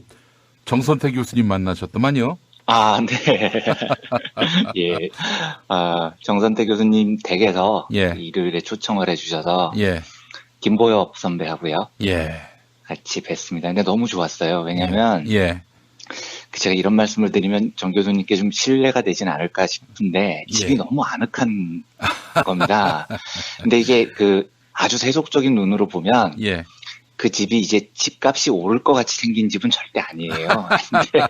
정선태 교수님 만나셨더만요. 아, 네. 예. 정선태 교수님 댁에서 일요일에 초청을 해주셔서 김보엽 선배하고요. 같이 뵀습니다. 근데 너무 좋았어요. 왜냐면 제가 이런 말씀을 드리면 정 교수님께 좀 신뢰가 되진 않을까 싶은데 집이 너무 아늑한 겁니다. 근데 이게 아주 세속적인 눈으로 보면 그 집이 이제 집값이 오를 것 같이 생긴 집은 절대 아니에요. 근데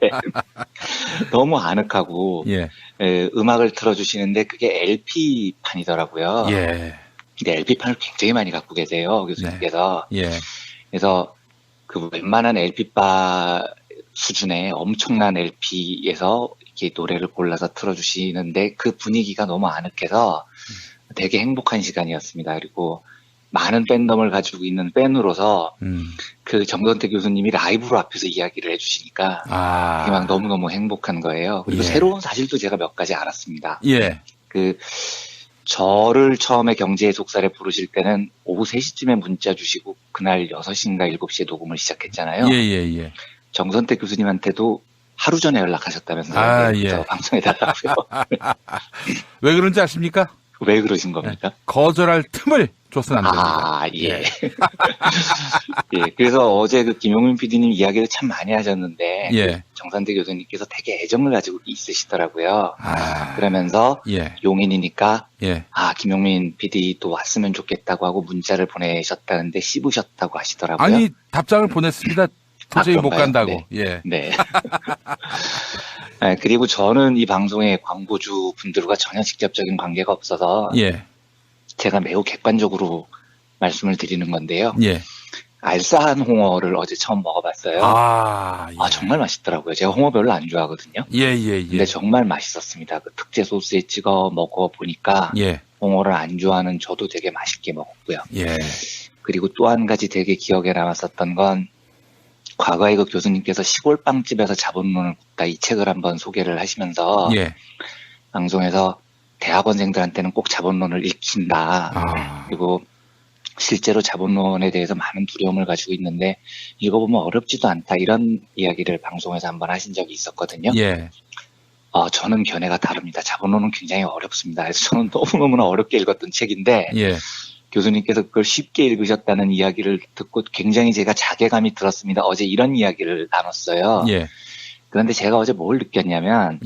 너무 아늑하고 음악을 틀어주시는데 그게 LP판이더라고요. 근데 LP판을 굉장히 많이 갖고 계세요. 교수님께서. 그래서 그 웬만한 LP바 수준의 엄청난 LP에서 이렇게 노래를 골라서 틀어주시는데 그 분위기가 너무 아늑해서 되게 행복한 시간이었습니다. 그리고 많은 팬덤을 가지고 있는 팬으로서 그 정선태 교수님이 라이브로 앞에서 이야기를 해주시니까 그게 막 너무너무 행복한 거예요. 그리고 새로운 사실도 제가 몇 가지 알았습니다. 저를 처음에 경제의 속살에 부르실 때는 오후 3시쯤에 문자 주시고 그날 6시인가 7시에 녹음을 시작했잖아요. 정선태 교수님한테도 하루 전에 연락하셨다면서요. 방송에 달라고요. 왜 그런지 아십니까? 왜 그러신 겁니까? 거절할 틈을 줘서는 안 됩니다. 그래서 어제 그 김용민 PD님 이야기를 참 많이 하셨는데 정선태 교수님께서 되게 애정을 가지고 있으시더라고요. 그러면서 용인이니까 김용민 PD도 왔으면 좋겠다고 하고 문자를 보내셨다는데 씹으셨다고 하시더라고요. 아니 답장을 보냈습니다. 도저히 못 간다고. 그리고 저는 이 방송의 광고주 분들과 전혀 직접적인 관계가 없어서 제가 매우 객관적으로 말씀을 드리는 건데요. 알싸한 홍어를 어제 처음 먹어봤어요. 정말 맛있더라고요. 제가 홍어 별로 안 좋아하거든요. 근데 정말 맛있었습니다. 그 특제 소스에 찍어 먹어보니까 홍어를 안 좋아하는 저도 되게 맛있게 먹었고요. 그리고 또 한 가지 되게 기억에 남았었던 건 과거에 그 교수님께서 시골 빵집에서 자본론을 굽다 이 책을 한번 소개를 하시면서 방송에서 대학원생들한테는 꼭 자본론을 읽힌다. 그리고 실제로 자본론에 대해서 많은 두려움을 가지고 있는데 읽어보면 어렵지도 않다. 이런 이야기를 방송에서 한번 하신 적이 있었거든요. 저는 견해가 다릅니다. 자본론은 굉장히 어렵습니다. 그래서 저는 너무너무나 어렵게 읽었던 책인데 교수님께서 그걸 쉽게 읽으셨다는 이야기를 듣고 굉장히 제가 자괴감이 들었습니다. 어제 이런 이야기를 나눴어요. 그런데 제가 어제 뭘 느꼈냐면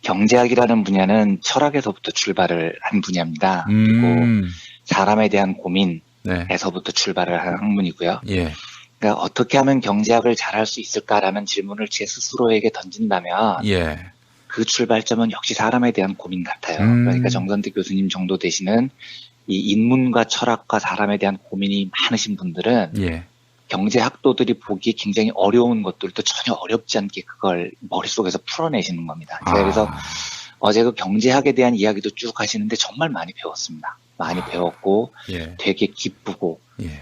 경제학이라는 분야는 철학에서부터 출발을 한 분야입니다. 그리고 사람에 대한 고민에서부터 출발을 한 학문이고요. 그러니까 어떻게 하면 경제학을 잘할 수 있을까라는 질문을 제 스스로에게 던진다면 그 출발점은 역시 사람에 대한 고민 같아요. 그러니까 정선태 교수님 정도 되시는 이 인문과 철학과 사람에 대한 고민이 많으신 분들은 경제학도들이 보기에 굉장히 어려운 것들도 전혀 어렵지 않게 그걸 머릿속에서 풀어내시는 겁니다. 제가 그래서 어제 그 경제학에 대한 이야기도 쭉 하시는데 정말 많이 배웠습니다. 많이 배웠고 되게 기쁘고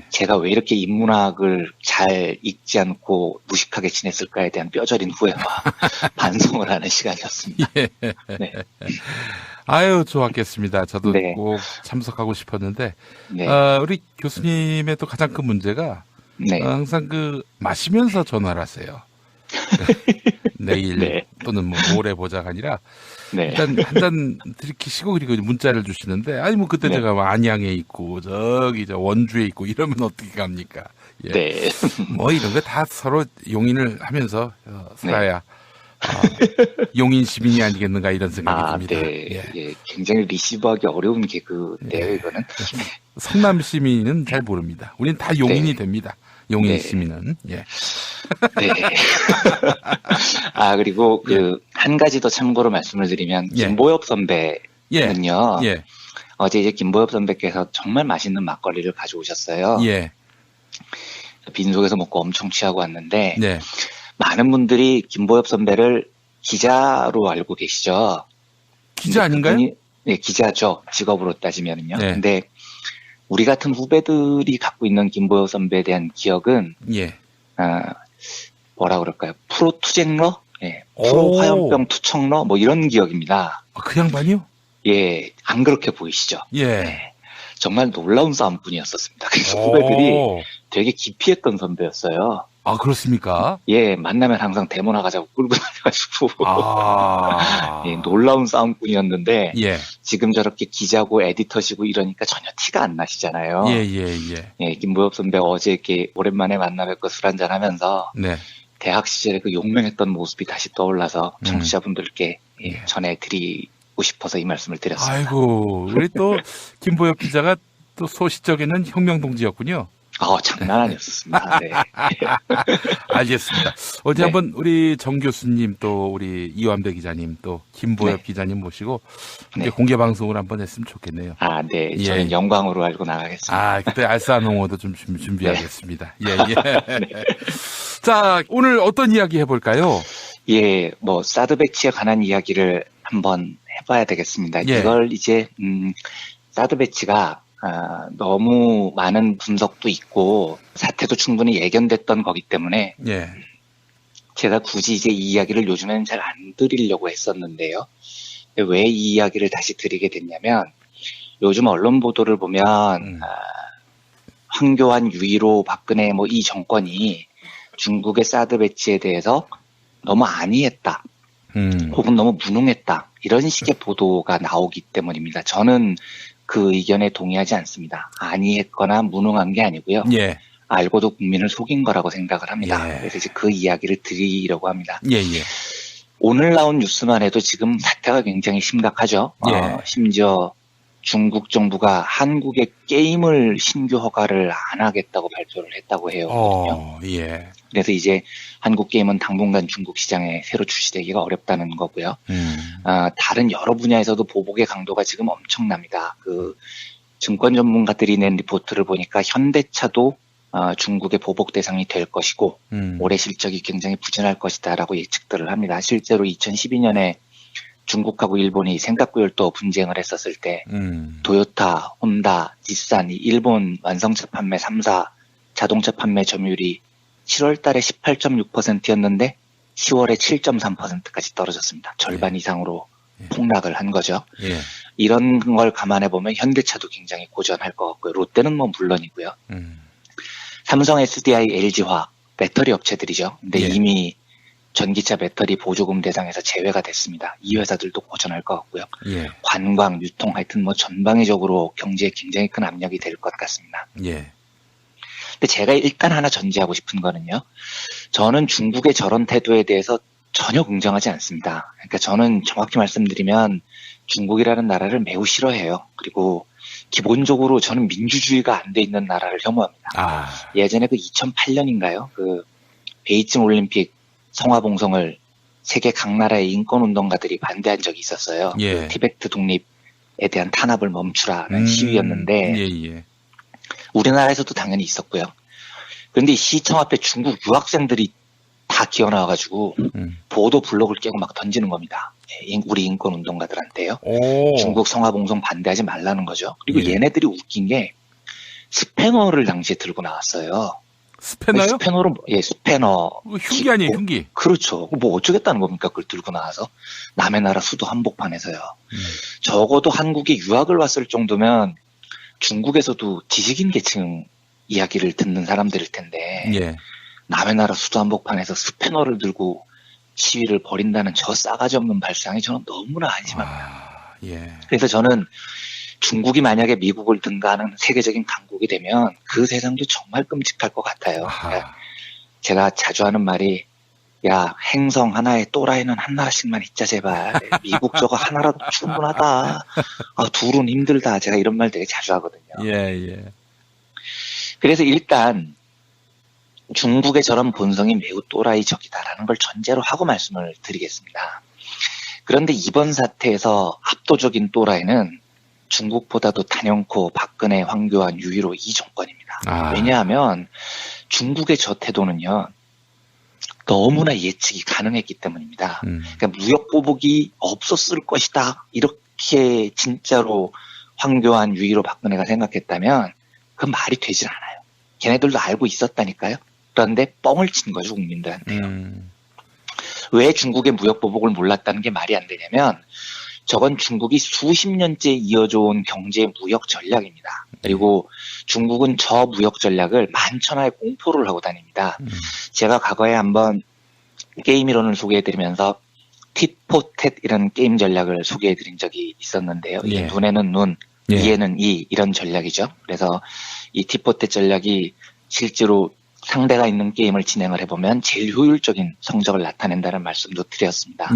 제가 왜 이렇게 인문학을 잘 읽지 않고 무식하게 지냈을까에 대한 뼈저린 후회와 반성을 하는 시간이었습니다. 아유, 좋았겠습니다. 저도 꼭 참석하고 싶었는데, 우리 교수님의 또 가장 큰 문제가 항상 마시면서 전화를 하세요. 내일 또는 모레 보자가 아니라 일단 한 잔 들이키시고 그리고 문자를 주시는데 아니 그때 제가 안양에 있고 저기 원주에 있고 이러면 어떻게 갑니까? 이런 거 다 서로 용인을 하면서 살아야 용인 시민이 아니겠는가 이런 생각이 듭니다. 굉장히 리시브하기 어려운 개그인데요, 이거는. 성남 시민은 잘 모릅니다. 우린 다 용인이 됩니다. 용인 시민은. 그리고 한 가지 더 참고로 말씀을 드리면 김보엽 선배는요. 어제 이제 김보엽 선배께서 정말 맛있는 막걸리를 가져오셨어요. 빈속에서 먹고 엄청 취하고 왔는데 많은 분들이 김보엽 선배를 기자로 알고 계시죠. 기자 아닌가요? 기자죠. 직업으로 따지면요. 근데 우리 같은 후배들이 갖고 있는 김보엽 선배에 대한 기억은 뭐라 그럴까요? 프로 투쟁러? 프로 화염병 투척러? 이런 기억입니다. 그 양반이요? 예, 안 그렇게 보이시죠? 예. 네, 정말 놀라운 싸움꾼이었었습니다. 그래서 후배들이 되게 기피했던 선배였어요. 아, 그렇습니까? 예, 만나면 항상 데모 나가자고 끌고 다녀가지고. 예, 놀라운 싸움꾼이었는데, 예. 지금 저렇게 기자고 에디터시고 이러니까 전혀 티가 안 나시잖아요. 예, 김보엽 선배 어제 이렇게 오랜만에 만나 뵙고 술 한잔 하면서, 네. 대학 시절에 그 용맹했던 모습이 다시 떠올라서 청취자분들께 전해드리고 싶어서 이 말씀을 드렸습니다. 아이고, 우리 또 김보엽 기자가 또 소시적에는 혁명동지였군요. 장난 아니었습니다. 네. 알겠습니다. 어제 네. 한번 우리 정 교수님 또 우리 이완배 기자님 또 김보엽 기자님 모시고 공개 방송을 한번 했으면 좋겠네요. 네. 저는 영광으로 알고 나가겠습니다. 그때 알싸한 홍어도 좀 준비하겠습니다. 예. 자, 오늘 어떤 이야기 해볼까요? 예, 사드 배치에 관한 이야기를 한번 해봐야 되겠습니다. 이걸 이제 사드 배치가 너무 많은 분석도 있고 사태도 충분히 예견됐던 거기 때문에 제가 굳이 이제 이 이야기를 요즘에는 잘 안 드리려고 했었는데요. 왜 이 이야기를 다시 드리게 됐냐면 요즘 언론 보도를 보면 황교안, 유일호, 박근혜 이 정권이 중국의 사드 배치에 대해서 너무 안이했다. 혹은 너무 무능했다. 이런 식의 보도가 나오기 때문입니다. 저는 그 의견에 동의하지 않습니다. 안이했거나 무능한 게 아니고요. 알고도 국민을 속인 거라고 생각을 합니다. 그래서 이제 그 이야기를 드리려고 합니다. 오늘 나온 뉴스만 해도 지금 사태가 굉장히 심각하죠. 심지어 중국 정부가 한국의 게임을 신규 허가를 안 하겠다고 발표를 했다고 해요. 그래서 이제 한국 게임은 당분간 중국 시장에 새로 출시되기가 어렵다는 거고요. 다른 여러 분야에서도 보복의 강도가 지금 엄청납니다. 그 증권 전문가들이 낸 리포트를 보니까 현대차도 중국의 보복 대상이 될 것이고 올해 실적이 굉장히 부진할 것이다라고 예측들을 합니다. 실제로 2012년에 중국하고 일본이 생각구열도 분쟁을 했었을 때 도요타, 혼다, 닛산, 일본 완성차 판매 3사 자동차 판매 점유율이 7월 달에 18.6%였는데 10월에 7.3%까지 떨어졌습니다. 절반 이상으로 폭락을 한 거죠. 이런 걸 감안해 보면 현대차도 굉장히 고전할 것 같고요. 롯데는 물론이고요. 삼성, SDI, LG화학 배터리 업체들이죠. 근데 이미 전기차 배터리 보조금 대상에서 제외가 됐습니다. 이 회사들도 고전할 것 같고요. 관광, 유통 하여튼 전방위적으로 경제에 굉장히 큰 압력이 될 것 같습니다. 근데 제가 일단 하나 전제하고 싶은 거는요. 저는 중국의 저런 태도에 대해서 전혀 긍정하지 않습니다. 그러니까 저는 정확히 말씀드리면 중국이라는 나라를 매우 싫어해요. 그리고 기본적으로 저는 민주주의가 안 돼 있는 나라를 혐오합니다. 예전에 그 2008년인가요? 그 베이징 올림픽 성화봉송을 세계 각 나라의 인권운동가들이 반대한 적이 있었어요. 그 티베트 독립에 대한 탄압을 멈추라는 시위였는데 우리나라에서도 당연히 있었고요. 그런데 시청 앞에 중국 유학생들이 다 기어 나와가지고 보도 블록을 깨고 막 던지는 겁니다. 우리 인권운동가들한테요. 중국 성화봉송 반대하지 말라는 거죠. 그리고 얘네들이 웃긴 게 스패너를 당시에 들고 나왔어요. 스패너요? 스패너로, 스패너. 흉기 아니에요, 흉기. 그렇죠. 어쩌겠다는 겁니까? 그걸 들고 나와서. 남의 나라 수도 한복판에서요. 적어도 한국에 유학을 왔을 정도면 중국에서도 지식인 계층 이야기를 듣는 사람들일 텐데. 남의 나라 수도 한복판에서 스패너를 들고 시위를 벌인다는 저 싸가지 없는 발상이 저는 너무나 안심합니다. 그래서 저는 중국이 만약에 미국을 등가하는 세계적인 강국이 되면 그 세상도 정말 끔찍할 것 같아요. 제가 자주 하는 말이 행성 하나에 또라이는 한 나라씩만 있자 제발. 미국 저거 하나라도 충분하다. 둘은 힘들다. 제가 이런 말 되게 자주 하거든요. 그래서 일단 중국의 저런 본성이 매우 또라이적이다라는 걸 전제로 하고 말씀을 드리겠습니다. 그런데 이번 사태에서 압도적인 또라이는 중국보다도 단연코 박근혜, 황교안, 유일호 이 정권입니다. 왜냐하면 중국의 저 태도는요. 너무나 예측이 가능했기 때문입니다. 그러니까 무역 보복이 없었을 것이다. 이렇게 진짜로 황교안, 유일호, 박근혜가 생각했다면 그건 말이 되질 않아요. 걔네들도 알고 있었다니까요. 그런데 뻥을 친 거죠, 국민들한테요. 왜 중국의 무역 보복을 몰랐다는 게 말이 안 되냐면 저건 중국이 수십 년째 이어져온 경제 무역 전략입니다. 그리고 중국은 저 무역 전략을 만천하에 공포를 하고 다닙니다. 제가 과거에 한번 게임 이론을 소개해드리면서 tit-for-tat 이런 게임 전략을 소개해드린 적이 있었는데요. 이게 눈에는 눈, 이에는 이 이런 전략이죠. 그래서 이 tit-for-tat 전략이 실제로 상대가 있는 게임을 진행을 해보면 제일 효율적인 성적을 나타낸다는 말씀도 드렸습니다.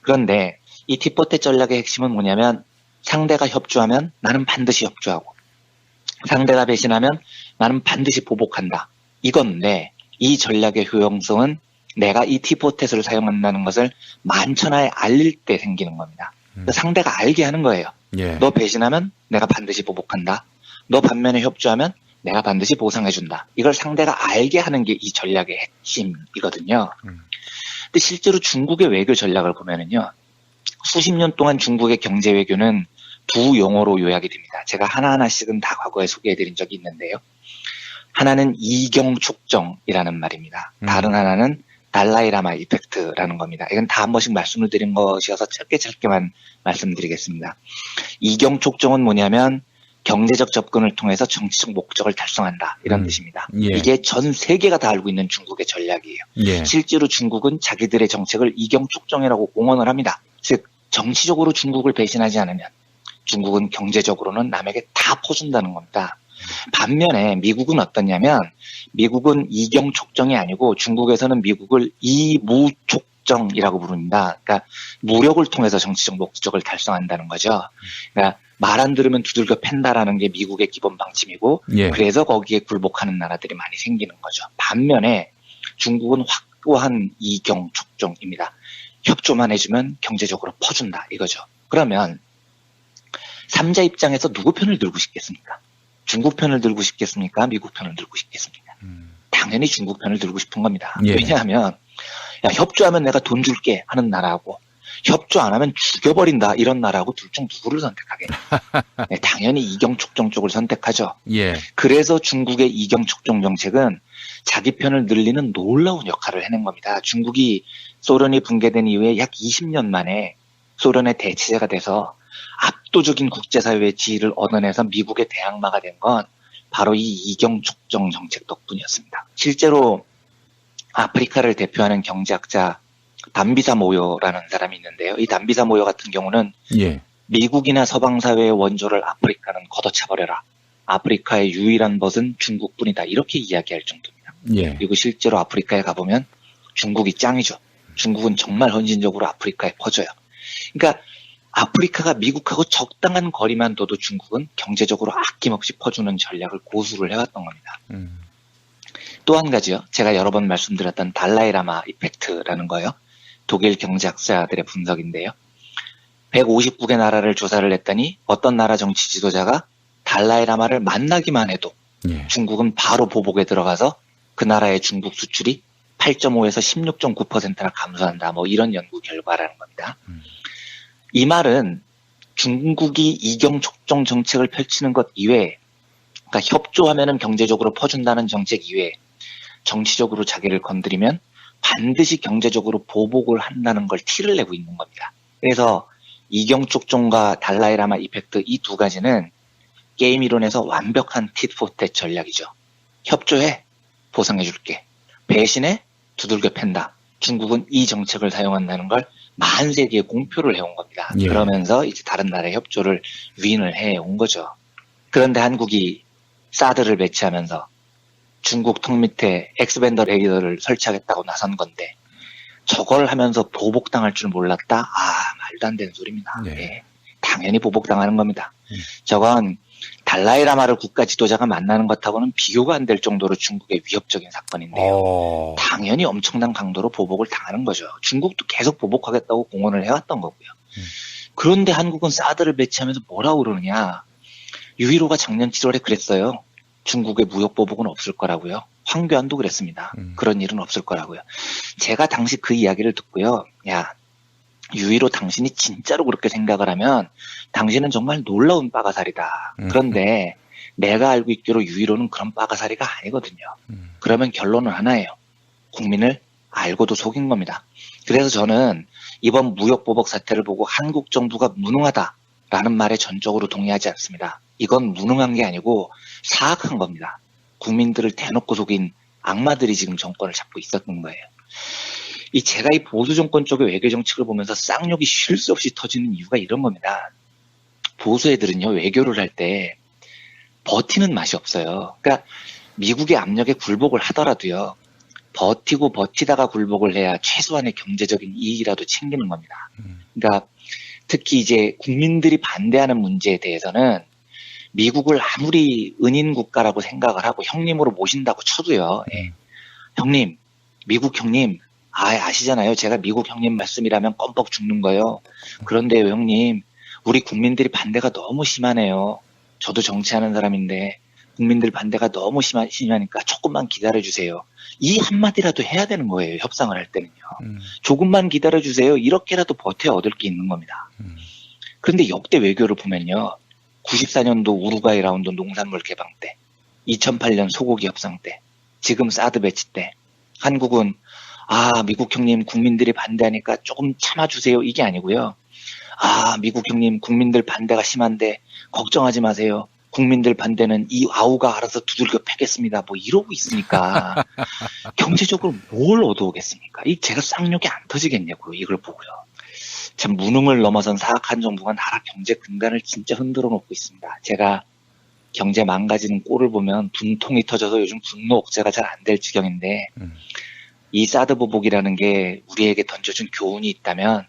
그런데 이 tit-for-tat 전략의 핵심은 뭐냐면 상대가 협조하면 나는 반드시 협조하고 상대가 배신하면 나는 반드시 보복한다. 이건데 이 전략의 효용성은 내가 이 tit-for-tat을 사용한다는 것을 만천하에 알릴 때 생기는 겁니다. 상대가 알게 하는 거예요. 너 배신하면 내가 반드시 보복한다. 너 반면에 협조하면 내가 반드시 보상해준다. 이걸 상대가 알게 하는 게 이 전략의 핵심이거든요. 근데 실제로 중국의 외교 전략을 보면은요, 수십 년 동안 중국의 경제 외교는 두 용어로 요약이 됩니다. 제가 하나하나씩은 다 과거에 소개해드린 적이 있는데요. 하나는 이경촉정이라는 말입니다. 다른 하나는 달라이라마 이펙트라는 겁니다. 이건 다 한 번씩 말씀을 드린 것이어서 짧게만 말씀드리겠습니다. 이경촉정은 뭐냐면 경제적 접근을 통해서 정치적 목적을 달성한다. 이런 뜻입니다. 이게 전 세계가 다 알고 있는 중국의 전략이에요. 실제로 중국은 자기들의 정책을 이경촉정이라고 공언을 합니다. 즉 정치적으로 중국을 배신하지 않으면 중국은 경제적으로는 남에게 다 퍼준다는 겁니다. 반면에 미국은 어떠냐면 미국은 이경촉정이 아니고 중국에서는 미국을 이무촉정이라고 부릅니다. 그러니까 무력을 통해서 정치적 목적을 달성한다는 거죠. 그러니까 말 안 들으면 두들겨 팬다라는 게 미국의 기본 방침이고 그래서 거기에 굴복하는 나라들이 많이 생기는 거죠. 반면에 중국은 확고한 이경촉정입니다. 협조만 해주면 경제적으로 퍼준다 이거죠. 그러면 3자 입장에서 누구 편을 들고 싶겠습니까? 중국 편을 들고 싶겠습니까? 미국 편을 들고 싶겠습니까? 당연히 중국 편을 들고 싶은 겁니다. 왜냐하면 야, 협조하면 내가 돈 줄게 하는 나라하고 협조 안 하면 죽여버린다 이런 나라하고 둘 중 누구를 선택하겠냐. 네, 당연히 이경촉정 쪽을 선택하죠. 그래서 중국의 이경촉정 정책은 자기 편을 늘리는 놀라운 역할을 해낸 겁니다. 중국이 소련이 붕괴된 이후에 약 20년 만에 소련의 대체제가 돼서 압도적인 국제사회의 지위를 얻어내서 미국의 대항마가 된 건 바로 이 이경촉정 정책 덕분이었습니다. 실제로 아프리카를 대표하는 경제학자 담비사 모요라는 사람이 있는데요. 이 담비사 모요 같은 경우는 미국이나 서방사회의 원조를 아프리카는 걷어차버려라. 아프리카의 유일한 벗은 중국뿐이다. 이렇게 이야기할 정도입니다. 그리고 실제로 아프리카에 가보면 중국이 짱이죠. 중국은 정말 헌신적으로 아프리카에 퍼져요. 그러니까 아프리카가 미국하고 적당한 거리만 둬도 중국은 경제적으로 아낌없이 퍼주는 전략을 고수를 해왔던 겁니다. 또 한 가지요. 제가 여러 번 말씀드렸던 달라이라마 이펙트라는 거요. 독일 경제학자들의 분석인데요. 159개 나라를 조사를 했더니 어떤 나라 정치 지도자가 달라이라마를 만나기만 해도 중국은 바로 보복에 들어가서 그 나라의 중국 수출이 8.5에서 16.9%나 감소한다. 뭐 이런 연구 결과라는 겁니다. 이 말은 중국이 이경촉정 정책을 펼치는 것 이외에, 그러니까 협조하면은 경제적으로 퍼준다는 정책 이외에 정치적으로 자기를 건드리면 반드시 경제적으로 보복을 한다는 걸 티를 내고 있는 겁니다. 그래서 이경촉정과 달라이라마 이펙트 이 두 가지는 게임 이론에서 완벽한 tit-for-tat 전략이죠. 협조해, 보상해줄게. 배신해, 두들겨 팬다. 중국은 이 정책을 사용한다는 걸 만세기에 공표를 해온 겁니다. 그러면서 이제 다른 나라의 협조를 위인을 해온 거죠. 그런데 한국이 사드를 배치하면서 중국 턱 밑에 엑스밴더 레이더를 설치하겠다고 나선 건데 저걸 하면서 보복당할 줄 몰랐다? 말도 안 되는 소리입니다. 당연히 보복당하는 겁니다. 저건 달라이라마를 국가 지도자가 만나는 것하고는 비교가 안 될 정도로 중국의 위협적인 사건인데요. 당연히 엄청난 강도로 보복을 당하는 거죠. 중국도 계속 보복하겠다고 공언을 해왔던 거고요. 그런데 한국은 사드를 배치하면서 뭐라고 그러느냐. 유일호가 작년 7월에 그랬어요. 중국의 무역 보복은 없을 거라고요. 황교안도 그랬습니다. 그런 일은 없을 거라고요. 제가 당시 그 이야기를 듣고요. 야, 유일호 당신이 진짜로 그렇게 생각을 하면 당신은 정말 놀라운 빠가사리다. 그런데 내가 알고 있기로 유일호는 그런 빠가사리가 아니거든요. 그러면 결론은 하나예요. 국민을 알고도 속인 겁니다. 그래서 저는 이번 무역보복 사태를 보고 한국 정부가 무능하다라는 말에 전적으로 동의하지 않습니다. 이건 무능한 게 아니고 사악한 겁니다. 국민들을 대놓고 속인 악마들이 지금 정권을 잡고 있었던 거예요. 제가 이 보수 정권 쪽의 외교 정책을 보면서 쌍욕이 쉴 수 없이 터지는 이유가 이런 겁니다. 보수 애들은요, 외교를 할 때 버티는 맛이 없어요. 그러니까 미국의 압력에 굴복을 하더라도요, 버티고 버티다가 굴복을 해야 최소한의 경제적인 이익이라도 챙기는 겁니다. 그러니까 특히 이제 국민들이 반대하는 문제에 대해서는 미국을 아무리 은인 국가라고 생각을 하고 형님으로 모신다고 쳐도요, 형님, 미국 형님, 아시잖아요. 제가 미국 형님 말씀이라면 껌뻑 죽는 거요. 그런데요, 형님, 우리 국민들이 반대가 너무 심하네요. 저도 정치하는 사람인데 국민들 반대가 너무 심하니까 조금만 기다려주세요. 이 한마디라도 해야 되는 거예요. 협상을 할 때는요. 조금만 기다려주세요. 이렇게라도 버텨야 얻을 게 있는 겁니다. 그런데 역대 외교를 보면요. 94년도 우루과이 라운드 농산물 개방 때, 2008년 소고기 협상 때, 지금 사드 배치 때, 한국은 미국 형님 국민들이 반대하니까 조금 참아주세요. 이게 아니고요. 미국 형님 국민들 반대가 심한데 걱정하지 마세요. 국민들 반대는 이 아우가 알아서 두들겨 패겠습니다. 뭐 이러고 있으니까 경제적으로 뭘 얻어오겠습니까? 제가 쌍욕이 안 터지겠냐고요. 이걸 보고요. 참 무능을 넘어선 사악한 정부가 나라 경제 근간을 진짜 흔들어 놓고 있습니다. 제가 경제 망가지는 꼴을 보면 분통이 터져서 요즘 분노 억제가 잘 안 될 지경인데 이 사드 보복이라는 게 우리에게 던져준 교훈이 있다면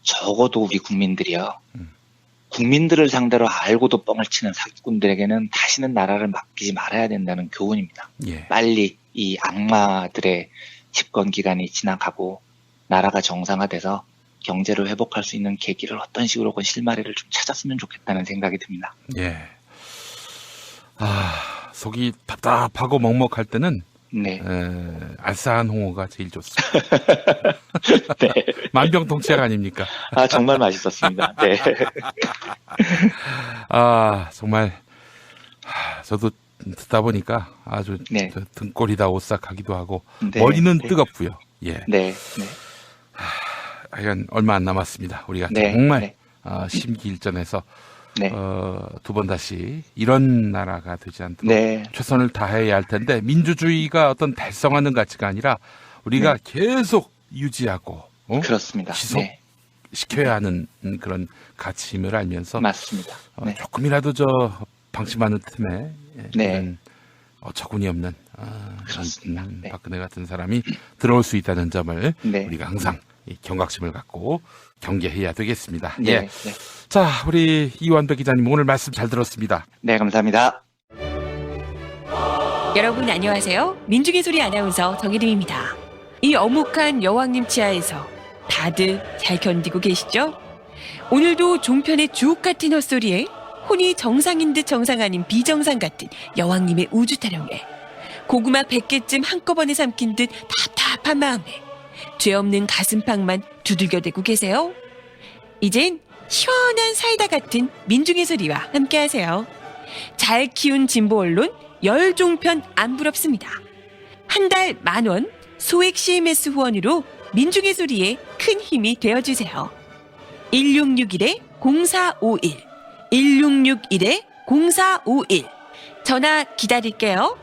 적어도 우리 국민들이요. 국민들을 상대로 알고도 뻥을 치는 사기꾼들에게는 다시는 나라를 맡기지 말아야 된다는 교훈입니다. 빨리 이 악마들의 집권 기간이 지나가고 나라가 정상화돼서 경제를 회복할 수 있는 계기를 어떤 식으로건 실마리를 좀 찾았으면 좋겠다는 생각이 듭니다. 예. 속이 답답하고 먹먹할 때는 알싸한 홍어가 제일 좋습니다. 네. 만병통치약 아닙니까? 정말 맛있었습니다. 네. 정말 저도 듣다 보니까 아주 등골이 다 오싹하기도 하고 머리는 뜨겁고요. 예. 네. 하여간 얼마 안 남았습니다. 우리가 정말 심기일전해서 두 번 다시 이런 나라가 되지 않도록 최선을 다해야 할 텐데, 민주주의가 어떤 달성하는 가치가 아니라 우리가 계속 유지하고 그렇습니다. 지속시켜야 하는 그런 가치임을 알면서 맞습니다. 조금이라도 방심하는 틈에 이런 어처구니 없는 박근혜 같은 사람이 들어올 수 있다는 점을 우리가 항상 경각심을 갖고 경계해야 되겠습니다. 자, 우리 이완배 기자님 오늘 말씀 잘 들었습니다. 네, 감사합니다. 여러분 안녕하세요. 민중의 소리 아나운서 정혜림입니다. 이 어묵한 여왕님 치하에서 다들 잘 견디고 계시죠? 오늘도 종편의 주옥 같은 헛소리에 혼이 정상인 듯 정상 아닌 비정상 같은 여왕님의 우주 타령에 고구마 100개쯤 한꺼번에 삼킨 듯 답답한 마음에 죄 없는 가슴팍만 두들겨대고 계세요. 이젠 시원한 사이다 같은 민중의 소리와 함께하세요. 잘 키운 진보 언론 열종편 안 부럽습니다. 한 달 10,000원 소액 CMS 후원으로 민중의 소리에 큰 힘이 되어주세요. 1661-0451 1661-0451 전화 기다릴게요.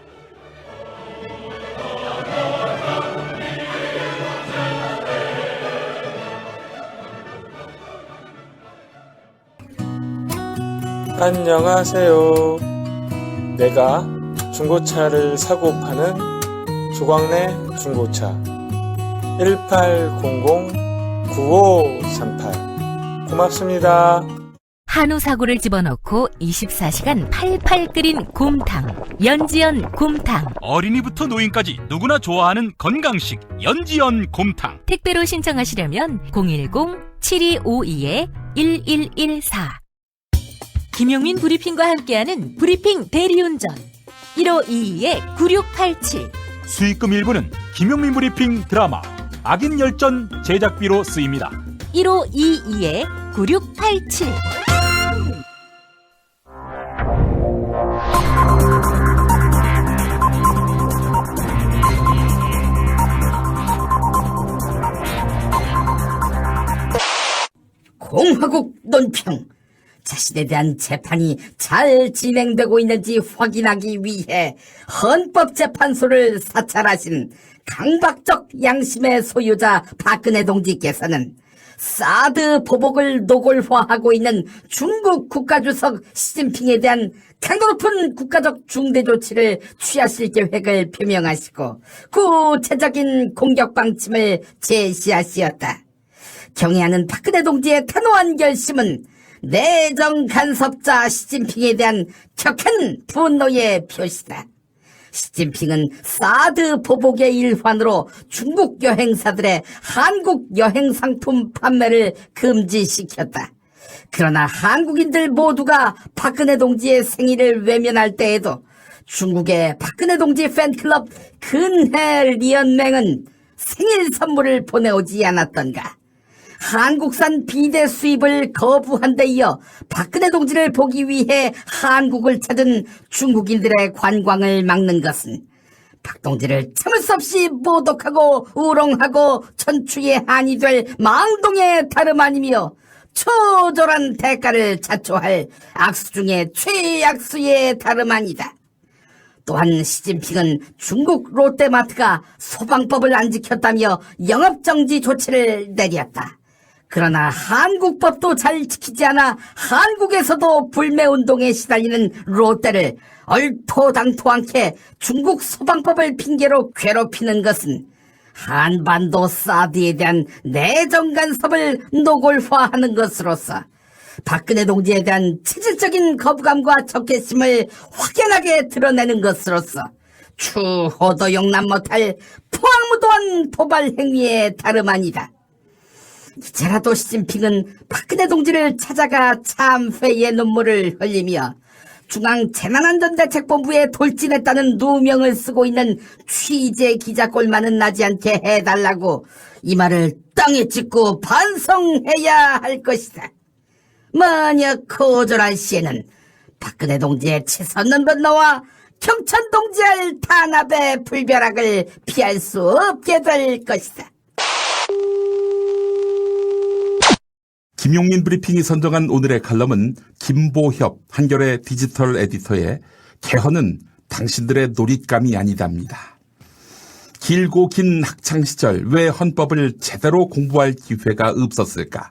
안녕하세요. 내가 중고차를 사고 파는 조광래 중고차 1800-9538 고맙습니다. 한우 사고를 집어넣고 24시간 팔팔 끓인 곰탕, 연지연 곰탕. 어린이부터 노인까지 누구나 좋아하는 건강식 연지연 곰탕. 택배로 신청하시려면 010-7252-1114. 김용민 브리핑과 함께하는 브리핑 대리운전 1522-9687. 수익금 일부는 김용민 브리핑 드라마 악인 열전 제작비로 쓰입니다. 1522-9687. 논평, 자신에 대한 재판이 잘 진행되고 있는지 확인하기 위해 헌법재판소를 사찰하신 강박적 양심의 소유자 박근혜 동지께서는 사드 보복을 노골화하고 있는 중국 국가주석 시진핑에 대한 강도 높은 국가적 중대 조치를 취하실 계획을 표명하시고 구체적인 공격 방침을 제시하시었다. 경애하는 박근혜 동지의 단호한 결심은 내정 간섭자 시진핑에 대한 격한 분노의 표시다. 시진핑은 사드 보복의 일환으로 중국 여행사들의 한국 여행 상품 판매를 금지시켰다. 그러나 한국인들 모두가 박근혜 동지의 생일을 외면할 때에도 중국의 박근혜 동지 팬클럽 근해리연맹은 생일 선물을 보내오지 않았던가. 한국산 비대 수입을 거부한 데 이어 박근혜 동지를 보기 위해 한국을 찾은 중국인들의 관광을 막는 것은 박 동지를 참을 수 없이 모독하고 우롱하고 천추의 한이 될 망동의 다름 아니며 초절한 대가를 자초할 악수 중에 최악수의 다름 아니다. 또한 시진핑은 중국 롯데마트가 소방법을 안 지켰다며 영업정지 조치를 내렸다. 그러나 한국법도 잘 지키지 않아 한국에서도 불매운동에 시달리는 롯데를 얼토당토 않게 중국 소방법을 핑계로 괴롭히는 것은 한반도 사드에 대한 내정 간섭을 노골화하는 것으로서 박근혜 동지에 대한 체질적인 거부감과 적개심을 확연하게 드러내는 것으로서 추호도 용납 못할 포악무도한 도발 행위에 다름 아니다. 이제라도 시진핑은 박근혜 동지를 찾아가 참회의 눈물을 흘리며 중앙재난안전대책본부에 돌진했다는 누명을 쓰고 있는 취재 기자꼴만은 나지 않게 해달라고 이 말을 땅에 찍고 반성해야 할 것이다. 만약 거절할 시에는 박근혜 동지의 치솟는 분노와 경천 동지의 탄압의 불벼락을 피할 수 없게 될 것이다. 김용민 브리핑이 선정한 오늘의 칼럼은 김보협 한겨레 디지털 에디터의 개헌은 당신들의 놀잇감이 아니답니다. 길고 긴 학창시절 왜 헌법을 제대로 공부할 기회가 없었을까?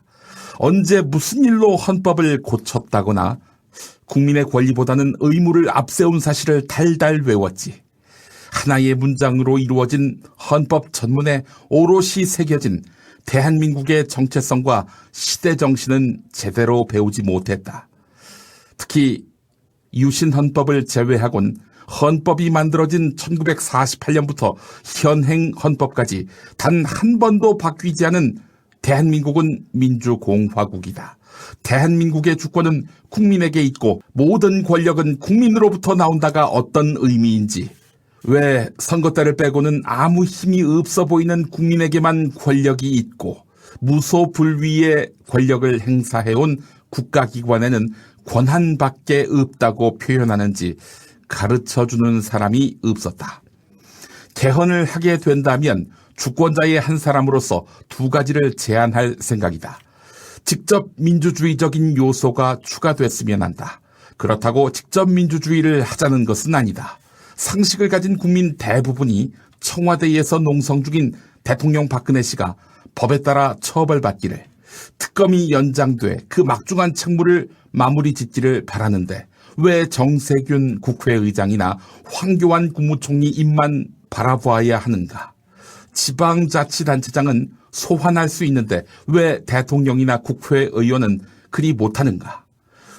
언제 무슨 일로 헌법을 고쳤다거나 국민의 권리보다는 의무를 앞세운 사실을 달달 외웠지. 하나의 문장으로 이루어진 헌법 전문에 오롯이 새겨진 대한민국의 정체성과 시대 정신은 제대로 배우지 못했다. 특히 유신 헌법을 제외하곤 헌법이 만들어진 1948년부터 현행 헌법까지 단 한 번도 바뀌지 않은 대한민국은 민주공화국이다. 대한민국의 주권은 국민에게 있고 모든 권력은 국민으로부터 나온다가 어떤 의미인지, 왜 선거 때를 빼고는 아무 힘이 없어 보이는 국민에게만 권력이 있고 무소불위의 권력을 행사해온 국가기관에는 권한밖에 없다고 표현하는지 가르쳐주는 사람이 없었다. 개헌을 하게 된다면 주권자의 한 사람으로서 두 가지를 제안할 생각이다. 직접 민주주의적인 요소가 추가됐으면 한다. 그렇다고 직접 민주주의를 하자는 것은 아니다. 상식을 가진 국민 대부분이 청와대에서 농성 중인 대통령 박근혜 씨가 법에 따라 처벌받기를, 특검이 연장돼 그 막중한 책무를 마무리 짓기를 바라는데 왜 정세균 국회의장이나 황교안 국무총리 입만 바라보아야 하는가? 지방자치단체장은 소환할 수 있는데 왜 대통령이나 국회의원은 그리 못하는가?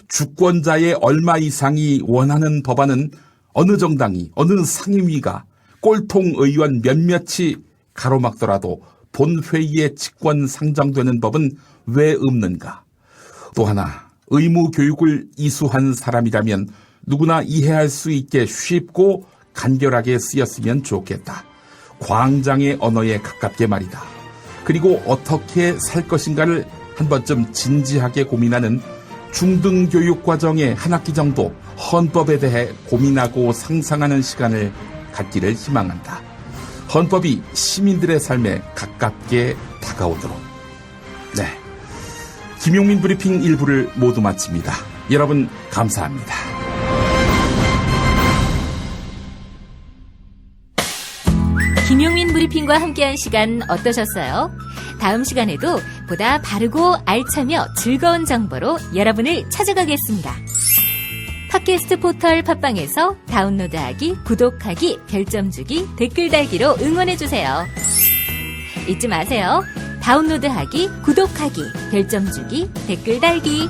주권자의 얼마 이상이 원하는 법안은 어느 정당이, 어느 상임위가 꼴통 의원 몇몇이 가로막더라도 본회의에 직권 상정되는 법은 왜 없는가? 또 하나, 의무 교육을 이수한 사람이라면 누구나 이해할 수 있게 쉽고 간결하게 쓰였으면 좋겠다. 광장의 언어에 가깝게 말이다. 그리고 어떻게 살 것인가를 한 번쯤 진지하게 고민하는 중등교육 과정의 한 학기 정도 헌법에 대해 고민하고 상상하는 시간을 갖기를 희망한다. 헌법이 시민들의 삶에 가깝게 다가오도록. 네, 김용민 브리핑 일부를 모두 마칩니다. 여러분 감사합니다. 김용민 브리핑과 함께한 시간 어떠셨어요? 다음 시간에도 보다 바르고 알차며 즐거운 정보로 여러분을 찾아가겠습니다. 팟캐스트 포털 팟빵에서 다운로드하기, 구독하기, 별점 주기, 댓글 달기로 응원해주세요. 잊지 마세요. 다운로드하기, 구독하기, 별점 주기, 댓글 달기.